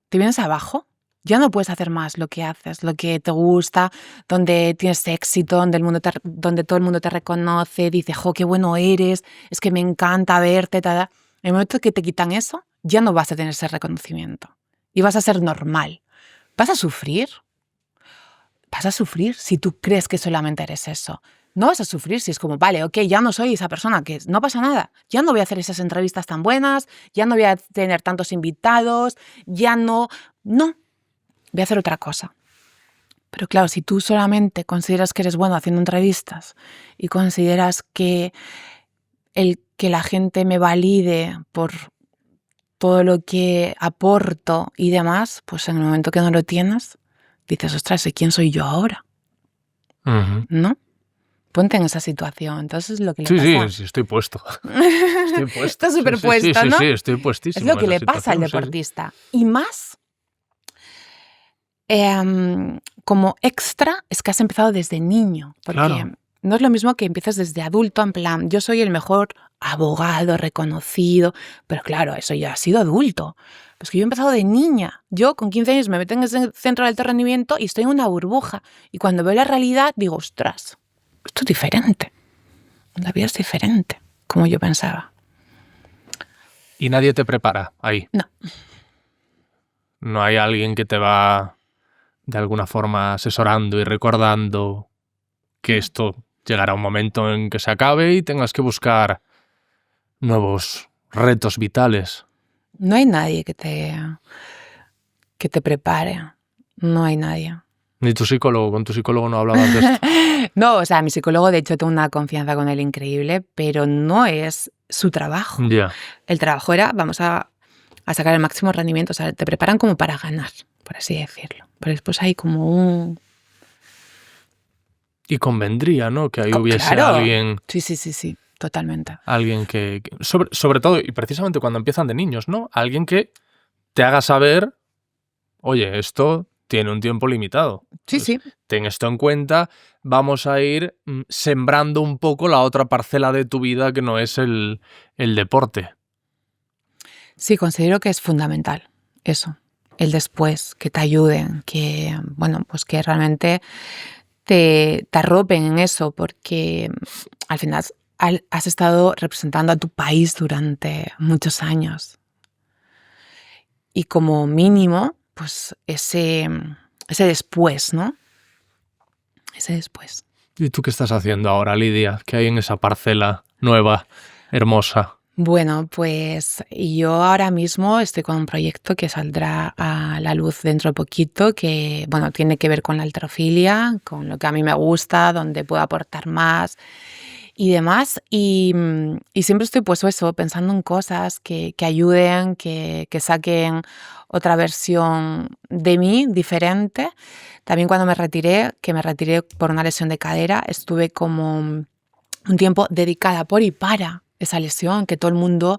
¿Te vienes abajo? Ya no puedes hacer más lo que haces, lo que te gusta, donde tienes éxito, donde todo el mundo te reconoce, dice, qué bueno eres, es que me encanta verte, En el momento que te quitan eso, ya no vas a tener ese reconocimiento y vas a ser normal. ¿Vas a sufrir? Vas a sufrir si tú crees que solamente eres eso. No vas a sufrir si es como, vale, ok, ya no soy esa persona, que no pasa nada. Ya no voy a hacer esas entrevistas tan buenas, ya no voy a tener tantos invitados, ya no... No, voy a hacer otra cosa. Pero claro, si tú solamente consideras que eres bueno haciendo entrevistas y consideras que el que la gente me valide por todo lo que aporto y demás, pues en el momento que no lo tienes, dices, ostras, ¿y quién soy yo ahora? ¿No? Ponte en esa situación. Entonces lo que le pasa... Sí, estoy puesto. Estoy puesto. Estás súper puesto, ¿no? Sí, estoy puestísimo. Es lo que le pasa al deportista. Sí. Y más, como extra, es que has empezado desde niño. Porque claro, no es lo mismo que empieces desde adulto, en plan, yo soy el mejor abogado reconocido, pero claro, eso ya ha sido adulto. Pues que yo he empezado de niña. Yo con 15 años me meto en ese centro de alto rendimiento y estoy en una burbuja. Y cuando veo la realidad digo, ostras, esto es diferente. La vida es diferente, como yo pensaba. ¿Y nadie te prepara ahí? No. ¿No hay alguien que te va de alguna forma asesorando y recordando que esto llegará un momento en que se acabe y tengas que buscar nuevos retos vitales? No hay nadie que te prepare. No hay nadie. ¿Ni tu psicólogo? ¿Con tu psicólogo no hablabas de esto? No, o sea, mi psicólogo, de hecho, tengo una confianza con él increíble, pero no es su trabajo. Yeah. El trabajo era, vamos a sacar el máximo rendimiento. O sea, te preparan como para ganar, por así decirlo. Pero después hay como un... Y convendría, ¿no? Que ahí hubiese alguien... Sí, totalmente. Alguien que sobre todo, y precisamente cuando empiezan de niños, ¿no? Alguien que te haga saber, oye, esto tiene un tiempo limitado. Sí, sí. Ten esto en cuenta, vamos a ir sembrando un poco la otra parcela de tu vida que no es el deporte. Sí, considero que es fundamental eso, el después, que te ayuden, que, bueno, pues que realmente te arropen en eso, porque al final has estado representando a tu país durante muchos años. Y como mínimo, pues ese después, ¿no? Ese después. ¿Y tú qué estás haciendo ahora, Lidia? ¿Qué hay en esa parcela nueva, hermosa? Bueno, pues yo ahora mismo estoy con un proyecto que saldrá a la luz dentro de poquito, que, bueno, tiene que ver con la halterofilia, con lo que a mí me gusta, donde puedo aportar más y demás. Y siempre estoy, pues eso, pensando en cosas que ayuden, que saquen otra versión de mí, diferente. También cuando me retiré por una lesión de cadera, estuve como un tiempo dedicada por y para esa lesión, que todo el mundo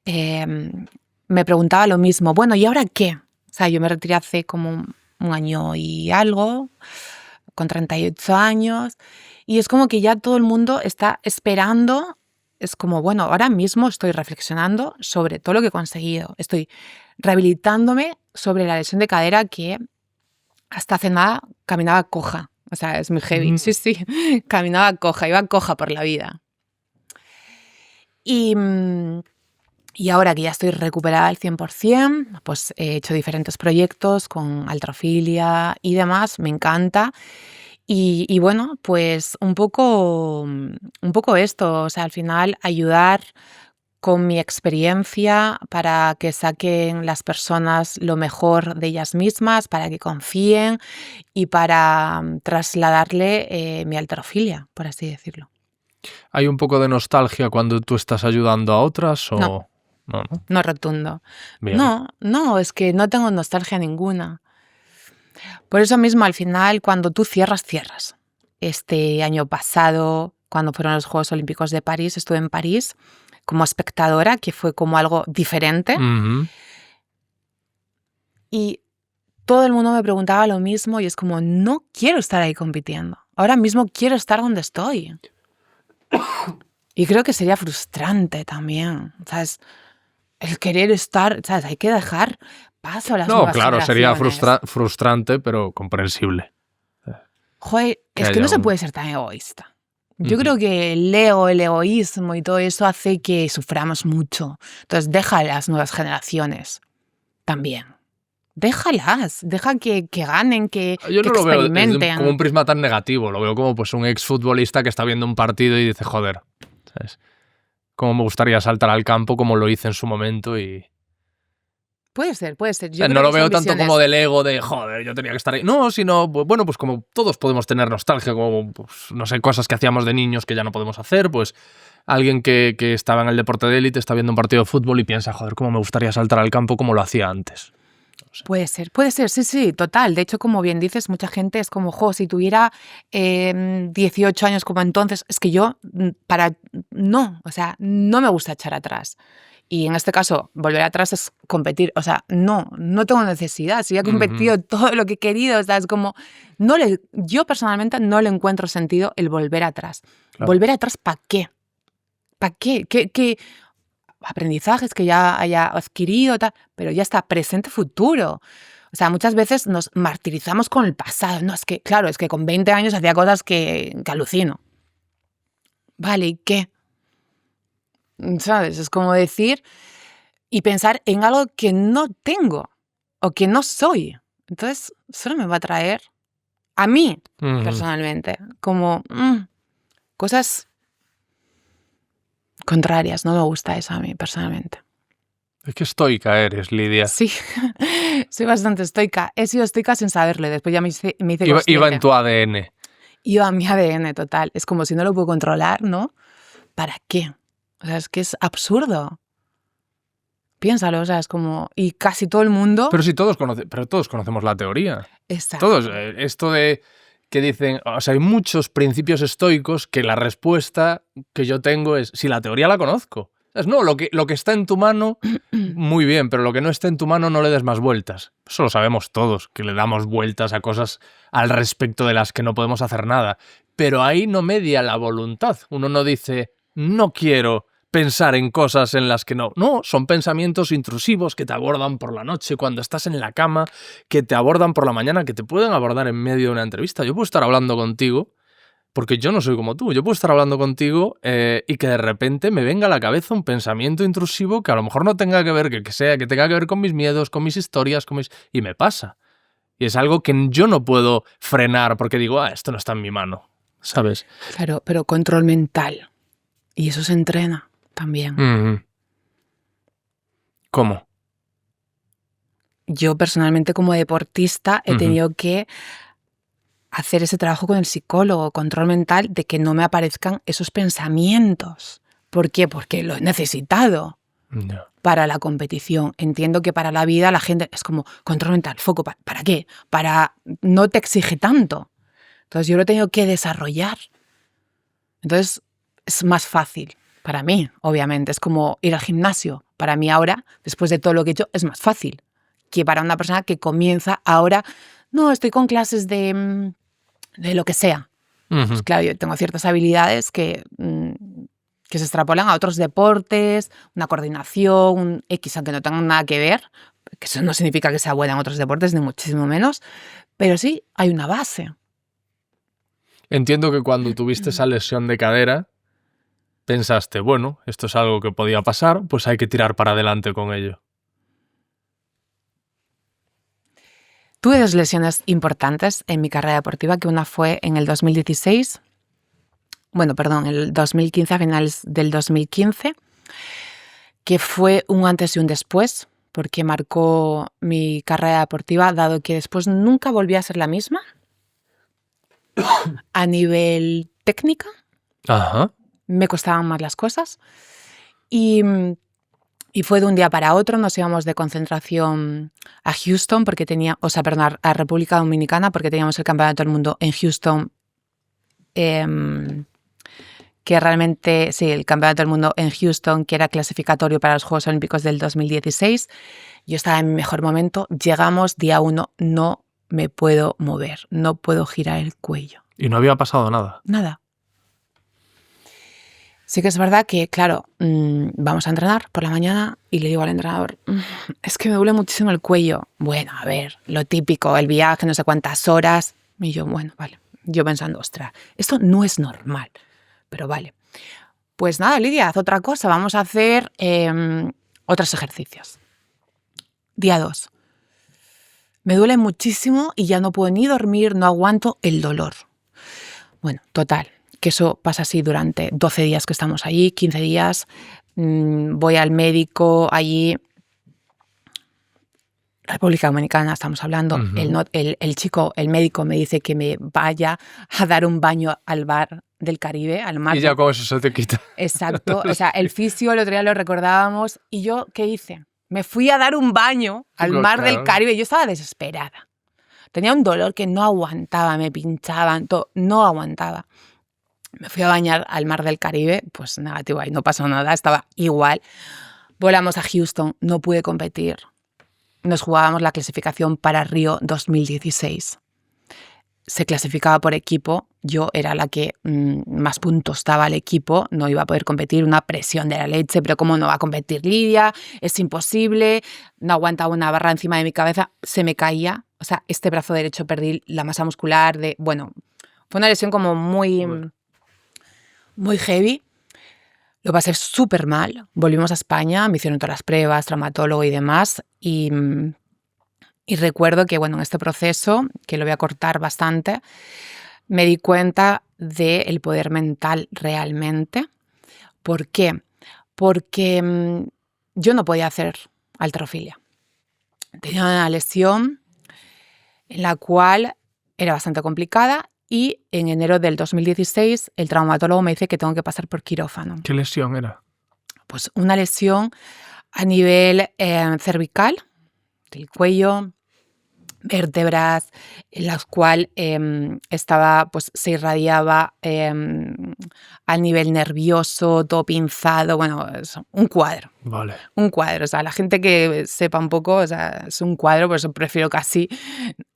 me preguntaba lo mismo. Bueno, ¿y ahora qué? O sea, yo me retiré hace como un año y algo, con 38 años, y es como que ya todo el mundo está esperando. Es como, bueno, ahora mismo estoy reflexionando sobre todo lo que he conseguido. Estoy rehabilitándome sobre la lesión de cadera que hasta hace nada caminaba coja. O sea, es muy heavy. Sí, caminaba coja, iba coja por la vida. Y ahora que ya estoy recuperada al 100%, pues he hecho diferentes proyectos con halterofilia y demás, me encanta. Y bueno, pues un poco esto, o sea, al final ayudar con mi experiencia para que saquen las personas lo mejor de ellas mismas, para que confíen y para trasladarle mi halterofilia, por así decirlo. ¿Hay un poco de nostalgia cuando tú estás ayudando a otras No, o no, no? no rotundo. Bien. No, es que no tengo nostalgia ninguna. Por eso mismo, al final, cuando tú cierras. Este año pasado, cuando fueron los Juegos Olímpicos de París, estuve en París como espectadora, que fue como algo diferente. Ujú. Y todo el mundo me preguntaba lo mismo y es como, no quiero estar ahí compitiendo. Ahora mismo quiero estar donde estoy. Y creo que sería frustrante también, ¿sabes? El querer estar, ¿sabes? Hay que dejar paso a las No, nuevas claro, sería generaciones. frustrante, pero comprensible. Joder, Que es que haya no se un... puede ser tan egoísta. Yo Ujú. creo que el ego, el egoísmo y todo eso hace que suframos mucho. Entonces, deja a las nuevas generaciones también. Déjalas, deja que ganen, Yo que no lo veo como un experimenten. prisma tan negativo, lo veo como pues un exfutbolista que está viendo un partido y dice, joder, ¿sabes? Cómo me gustaría saltar al campo como lo hice en su momento y... Puede ser. O Yo sea, no creo lo que veo son tanto como visiones. del ego de, joder, yo tenía que estar ahí. No, sino, bueno, pues como todos podemos tener nostalgia, como, pues, no sé, cosas que hacíamos de niños que ya no podemos hacer, pues alguien que estaba en el deporte de élite está viendo un partido de fútbol y piensa, joder, cómo me gustaría saltar al campo como lo hacía antes. No sé. Puede ser, sí, total. De hecho, como bien dices, mucha gente es como, jo, si tuviera 18 años como entonces, es que yo, no, o sea, no me gusta echar atrás. Y en este caso, volver atrás es competir. O sea, no tengo necesidad. Si ya he Ujú, competido todo lo que he querido, o sea, es como, yo personalmente no le encuentro sentido el volver atrás. claro. ¿Volver atrás para qué? ¿Para qué? ¿Qué aprendizajes que ya haya adquirido, tal? Pero ya está, presente, futuro. O sea, muchas veces nos martirizamos con el pasado. No, es que, claro, es que con 20 años hacía cosas que alucino. Vale, ¿y qué? ¿Sabes? Es como decir y pensar en algo que no tengo o que no soy. Entonces, solo me va a traer a mí, Ujú. personalmente, como cosas contrarias. No me gusta eso a mí, personalmente. Es que estoica eres, Lidia. Sí, soy bastante estoica. He sido estoica sin saberlo. Después ya me hice Iba en consciente. tu ADN. Iba a mi ADN total. Es como si no lo puedo controlar, ¿no? ¿Para qué? O sea, es que es absurdo. Piénsalo, o sea, es como... Y casi todo el mundo... Pero si pero todos conocemos la teoría. Todos, Exacto. esto de que dicen, o sea, hay muchos principios estoicos que la respuesta que yo tengo es, si la teoría la conozco. Es, no, lo que está en tu mano, muy bien, pero lo que no está en tu mano no le des más vueltas. Eso lo sabemos todos, que le damos vueltas a cosas al respecto de las que no podemos hacer nada. Pero ahí no media la voluntad. Uno no dice, no quiero pensar en cosas en las que no. No, son pensamientos intrusivos que te abordan por la noche cuando estás en la cama, que te abordan por la mañana, que te pueden abordar en medio de una entrevista. Yo puedo estar hablando contigo, porque yo no soy como tú, yo puedo estar hablando contigo y que de repente me venga a la cabeza un pensamiento intrusivo que a lo mejor no tenga que ver, que tenga que ver con mis miedos, con mis historias, y me pasa. Y es algo que yo no puedo frenar porque digo, esto no está en mi mano, ¿sabes? Claro, pero control mental. Y eso se entrena también. Ujú. ¿Cómo? Yo personalmente como deportista he Ujú. tenido que hacer ese trabajo con el psicólogo, control mental, de que no me aparezcan esos pensamientos. ¿Por qué? Porque lo he necesitado No. para la competición. Entiendo que para la vida la gente es como control mental, foco, ¿para qué? Para no te exige tanto. Entonces yo lo he tenido que desarrollar. Entonces es más fácil para mí, obviamente. Es como ir al gimnasio. Para mí ahora, después de todo lo que he hecho, es más fácil que para una persona que comienza ahora. No, estoy con clases de lo que sea. Pues Ujú. claro, yo tengo ciertas habilidades que se extrapolan a otros deportes, una coordinación, un X, aunque no tengan nada que ver, que eso no significa que sea buena en otros deportes, ni muchísimo menos, pero sí hay una base. Entiendo que cuando tuviste esa lesión de cadera, pensaste, bueno, esto es algo que podía pasar, pues hay que tirar para adelante con ello. Tuve 2 lesiones importantes en mi carrera deportiva, que una fue en el 2016, el 2015, a finales del 2015, que fue un antes y un después, porque marcó mi carrera deportiva, dado que después nunca volví a ser la misma a nivel técnica. Ajá. Me costaban más las cosas y fue de un día para otro. Nos íbamos de concentración a Houston a República Dominicana, porque teníamos el Campeonato del Mundo en Houston, que realmente, sí, el Campeonato del Mundo en Houston, que era clasificatorio para los Juegos Olímpicos del 2016. Yo estaba en mi mejor momento. Llegamos día 1, no me puedo mover, no puedo girar el cuello. ¿Y no había pasado nada? Nada. Sí que es verdad que, claro, vamos a entrenar por la mañana y le digo al entrenador, es que me duele muchísimo el cuello. Bueno, a ver, lo típico, el viaje, no sé cuántas horas. Y yo, bueno, vale. Yo pensando, ostras, esto no es normal, pero vale. Pues nada, Lidia, haz otra cosa, vamos a hacer otros ejercicios. Día 2. Me duele muchísimo y ya no puedo ni dormir, no aguanto el dolor. Bueno, total, que eso pasa así durante 12 días que estamos allí, 15 días. Voy al médico allí, República Dominicana, estamos hablando. Uh-huh. El médico me dice que me vaya a dar un baño al mar del Caribe, al mar. Y ya con eso se te quita. Exacto. O sea, el fisio el otro día lo recordábamos. ¿Y yo qué hice? Me fui a dar un baño al mar del Caribe. Yo estaba desesperada. Tenía un dolor que no aguantaba, me pinchaban, todo, no aguantaba. Me fui a bañar al mar del Caribe, pues negativo, ahí no pasó nada, estaba igual. Volamos a Houston, no pude competir. Nos jugábamos la clasificación para Río 2016. Se clasificaba por equipo, yo era la que más puntos daba al equipo, no iba a poder competir, una presión de la leche, pero ¿cómo no va a competir Lidia? Es imposible, no aguantaba una barra encima de mi cabeza, se me caía, o sea, este brazo derecho perdí la masa muscular, fue una lesión como muy heavy. Lo pasé súper mal. Volvimos a España, me hicieron todas las pruebas, traumatólogo y demás. Y recuerdo que, en este proceso, que lo voy a cortar bastante, me di cuenta del poder mental realmente. ¿Por qué? Porque yo no podía hacer halterofilia. Tenía una lesión en la cual era bastante complicada. Y en enero del 2016 el traumatólogo me dice que tengo que pasar por quirófano. ¿Qué lesión era? Pues una lesión a nivel cervical, del cuello, vértebras, en las cuales se irradiaba a nivel nervioso, todo pinzado, es un cuadro. Vale. Un cuadro, o sea, la gente que sepa un poco, o sea, es un cuadro, por eso prefiero casi,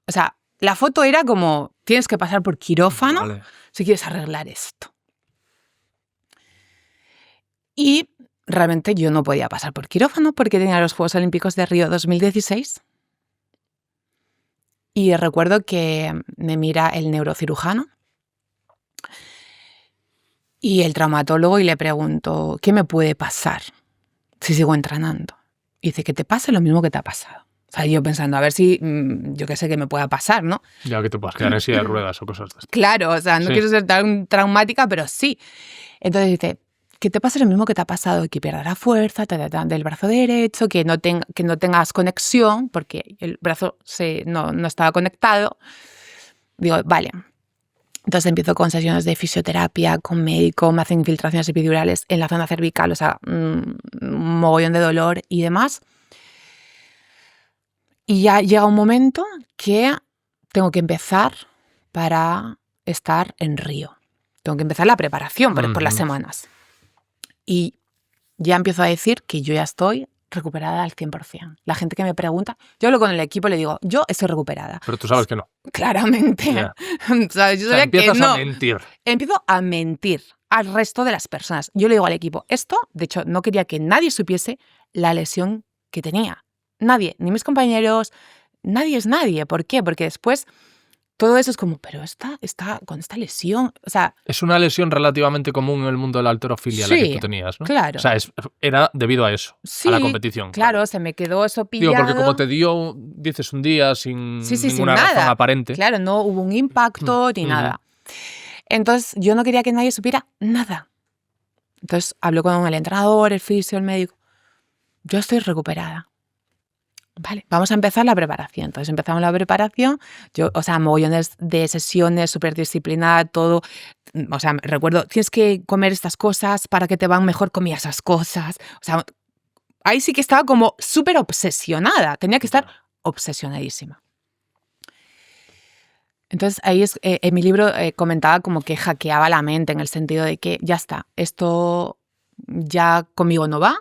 o sea, la foto era como, tienes que pasar por quirófano si quieres arreglar esto. Y realmente yo no podía pasar por quirófano porque tenía los Juegos Olímpicos de Río 2016. Y recuerdo que me mira el neurocirujano y el traumatólogo y le pregunto, ¿qué me puede pasar si sigo entrenando? Y dice, que te pase lo mismo que te ha pasado. O sea, yo pensando, a ver si, yo qué sé, que me pueda pasar, ¿no? Ya que te puedas quedar en silla de ruedas o cosas de estas. Claro, o sea, no quiero ser tan traumática, pero sí. Entonces dice, que te pase lo mismo que te ha pasado, que pierdas la fuerza del brazo derecho, que no tengas conexión, porque el brazo no estaba conectado. Digo, vale. Entonces empiezo con sesiones de fisioterapia, con médico, me hacen infiltraciones epidurales en la zona cervical, o sea, un mogollón de dolor y demás. Y ya llega un momento que tengo que empezar para estar en Río. Tengo que empezar la preparación por las semanas. Y ya empiezo a decir que yo ya estoy recuperada al 100%. La gente que me pregunta, yo hablo con el equipo y le digo, yo estoy recuperada. Pero tú sabes que no. Claramente. Yeah. ¿Sabes? Yo sabía empiezas que no. a mentir. Empiezo a mentir al resto de las personas. Yo le digo al equipo, de hecho, no quería que nadie supiese la lesión que tenía. Nadie, ni mis compañeros, nadie es nadie. ¿Por qué? Porque después todo eso es como, pero con esta lesión, o sea... Es una lesión relativamente común en el mundo de la halterofilia la que tú tenías, ¿no? Claro. O sea, era debido a eso, a la competición. Claro, se me quedó eso pillado. Digo, porque como te dio, dices, un día sin ninguna razón aparente. Claro, no hubo un impacto ni nada. Entonces, yo no quería que nadie supiera nada. Entonces, hablé con el entrenador, el fisio, el médico. Yo estoy recuperada. Vale, vamos a empezar la preparación. Entonces empezamos la preparación, mogollones de sesiones, súper disciplinada, todo. O sea, recuerdo, tienes que comer estas cosas para que te van mejor, comía esas cosas. O sea, ahí sí que estaba como súper obsesionada, tenía que estar obsesionadísima. Entonces ahí en mi libro comentaba como que hackeaba la mente en el sentido de que ya está, esto ya conmigo no va.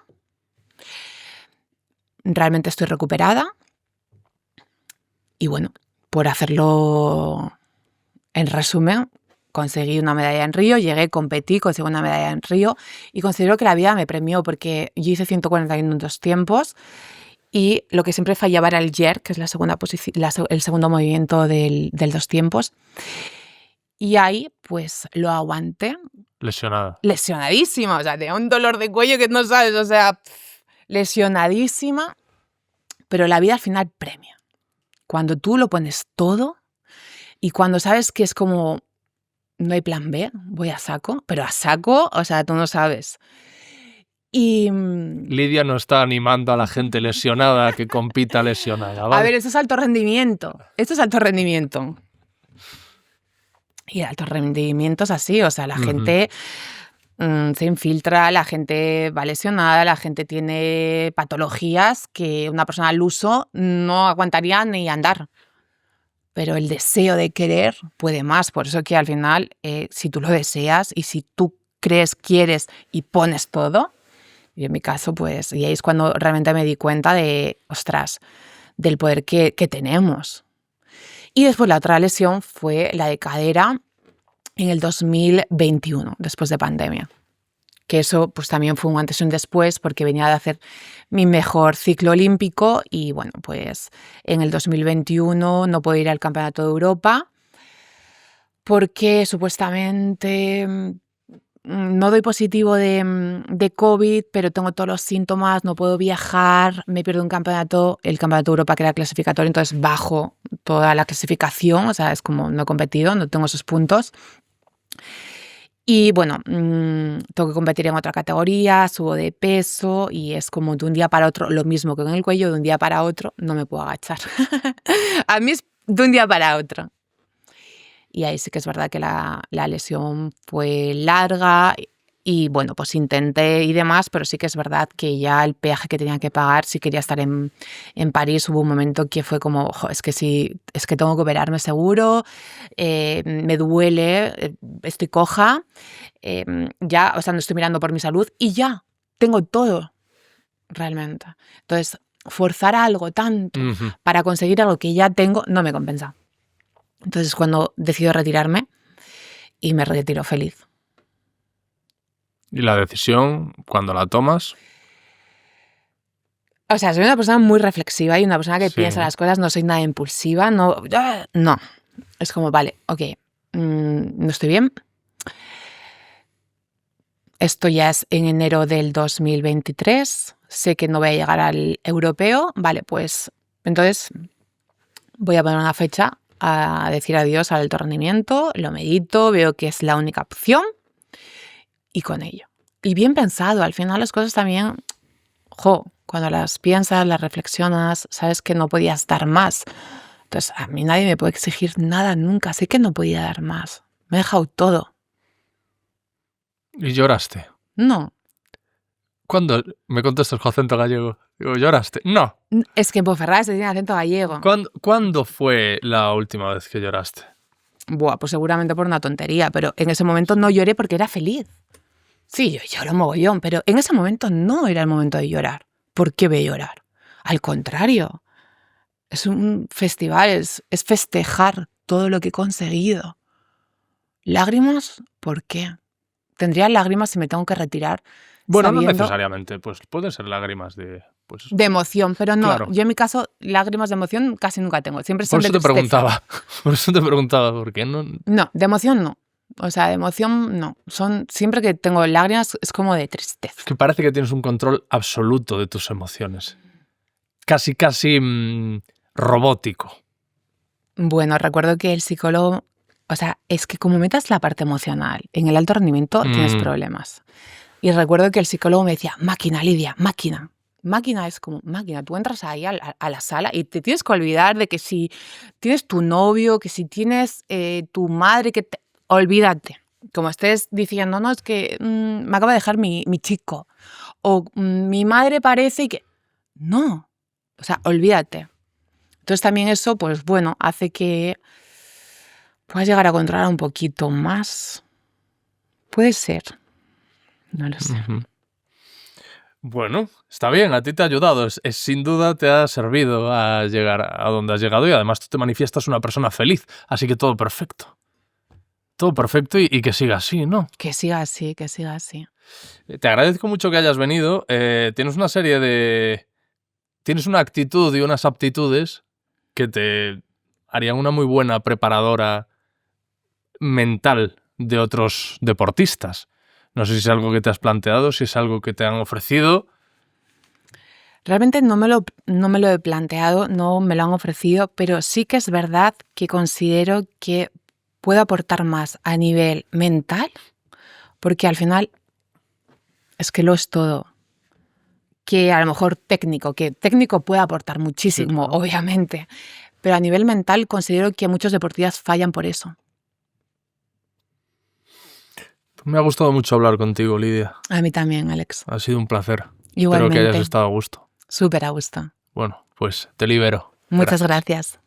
Realmente estoy recuperada y bueno, por hacerlo en resumen, conseguí una medalla en Río, competí, conseguí una medalla en Río y considero que la vida me premió porque yo hice 140 minutos tiempos y lo que siempre fallaba era el jerk, que es la segunda el segundo movimiento del 2 tiempos. Y ahí pues lo aguanté. Lesionadísima, o sea, tenía un dolor de cuello que no sabes, o sea... lesionadísima, pero la vida al final premia. Cuando tú lo pones todo y cuando sabes que es como no hay plan B, voy a saco, pero a saco, o sea, tú no sabes. Y Lidia no está animando a la gente lesionada a que compita lesionada, ¿vale? A ver, esto es alto rendimiento. Y el alto rendimiento es así, o sea, la gente... se infiltra, la gente va lesionada, la gente tiene patologías que una persona al uso no aguantaría ni andar. Pero el deseo de querer puede más. Por eso que al final, si tú lo deseas y si tú quieres y pones todo, y en mi caso, pues, y ahí es cuando realmente me di cuenta de, ostras, del poder que tenemos. Y después la otra lesión fue la de cadera en el 2021, después de pandemia. Que eso pues también fue un antes y un después porque venía de hacer mi mejor ciclo olímpico y bueno, pues en el 2021 no puedo ir al Campeonato de Europa porque supuestamente no doy positivo de COVID, pero tengo todos los síntomas, no puedo viajar, me pierdo el Campeonato de Europa que era clasificatorio, entonces bajo toda la clasificación, o sea, es como no he competido, no tengo esos puntos. Y bueno, tengo que competir en otra categoría, subo de peso y es como de un día para otro, lo mismo que en el cuello, de un día para otro no me puedo agachar. A mí es de un día para otro. Y ahí sí que es verdad que la lesión fue larga y bueno, pues intenté y demás, pero sí que es verdad que ya el peaje que tenía que pagar, si quería estar en París, hubo un momento que fue como, es que tengo que operarme seguro, me duele, estoy coja, ya, o sea, no estoy mirando por mi salud y ya, tengo todo, realmente. Entonces, forzar algo tanto para conseguir algo que ya tengo, no me compensa. Entonces, cuando decido retirarme y me retiro feliz. ¿Y la decisión, cuando la tomas? O sea, soy una persona muy reflexiva y una persona que piensa las cosas, no soy nada impulsiva, no. Es como, vale, ok, no estoy bien. Esto ya es en enero del 2023, sé que no voy a llegar al europeo, vale, pues entonces voy a poner una fecha a decir adiós al alto rendimiento, lo medito, veo que es la única opción y con ello. Y bien pensado, al final las cosas también, cuando las piensas, las reflexionas, sabes que no podías dar más. Entonces a mí nadie me puede exigir nada nunca, sé que no podía dar más, me he dejado todo. ¿Y lloraste? No. ¿Cuándo? Me contestas con acento gallego. Digo, ¿lloraste? No. Es que en Ponferrada se tiene acento gallego. ¿Cuándo fue la última vez que lloraste? Pues seguramente por una tontería, pero en ese momento no lloré porque era feliz. Sí, yo lloro mogollón, pero en ese momento no era el momento de llorar. ¿Por qué voy a llorar? Al contrario, es un festival, es festejar todo lo que he conseguido. ¿Lágrimas? ¿Por qué? Tendría lágrimas si me tengo que retirar. Bueno, no necesariamente, pues pueden ser lágrimas de pues... De emoción, pero no. Claro. Yo en mi caso, lágrimas de emoción casi nunca tengo. Siempre son Por eso de te tristeza. preguntaba. Por eso te preguntaba, ¿por qué no? No, de emoción no. O sea, de emoción no. Siempre que tengo lágrimas es como de tristeza. Es que parece que tienes un control absoluto de tus emociones. Casi robótico. Bueno, recuerdo que el psicólogo, o sea, es que como metas la parte emocional en el alto rendimiento, tienes problemas. Y recuerdo que el psicólogo me decía, máquina, Lidia, máquina. Máquina es como máquina. Tú entras ahí a la sala y te tienes que olvidar de que si tienes tu novio, que si tienes tu madre, olvídate. Como estés diciendo, no, es que me acaba de dejar mi chico. O mi madre parece que... No. O sea, olvídate. Entonces también eso, pues bueno, hace que puedas llegar a controlar un poquito más. Puede ser. No lo sé. Bueno, está bien, a ti te ha ayudado. Sin duda te ha servido a llegar a donde has llegado y además tú te manifiestas una persona feliz. Así que todo perfecto. Todo perfecto y que siga así, ¿no? Que siga así, que siga así. Te agradezco mucho que hayas venido. Tienes una serie de... Tienes una actitud y unas aptitudes que te harían una muy buena preparadora mental de otros deportistas. No sé si es algo que te has planteado, si es algo que te han ofrecido. Realmente no me lo he planteado, no me lo han ofrecido, pero sí que es verdad que considero que puedo aportar más a nivel mental, porque al final es que lo es todo. Que a lo mejor técnico puede aportar muchísimo, Sí, claro. obviamente, pero a nivel mental considero que muchos deportistas fallan por eso. Me ha gustado mucho hablar contigo, Lidia. A mí también, Alex. Ha sido un placer. Igualmente. Espero que hayas estado a gusto. Súper a gusto. Bueno, pues te libero. Muchas gracias.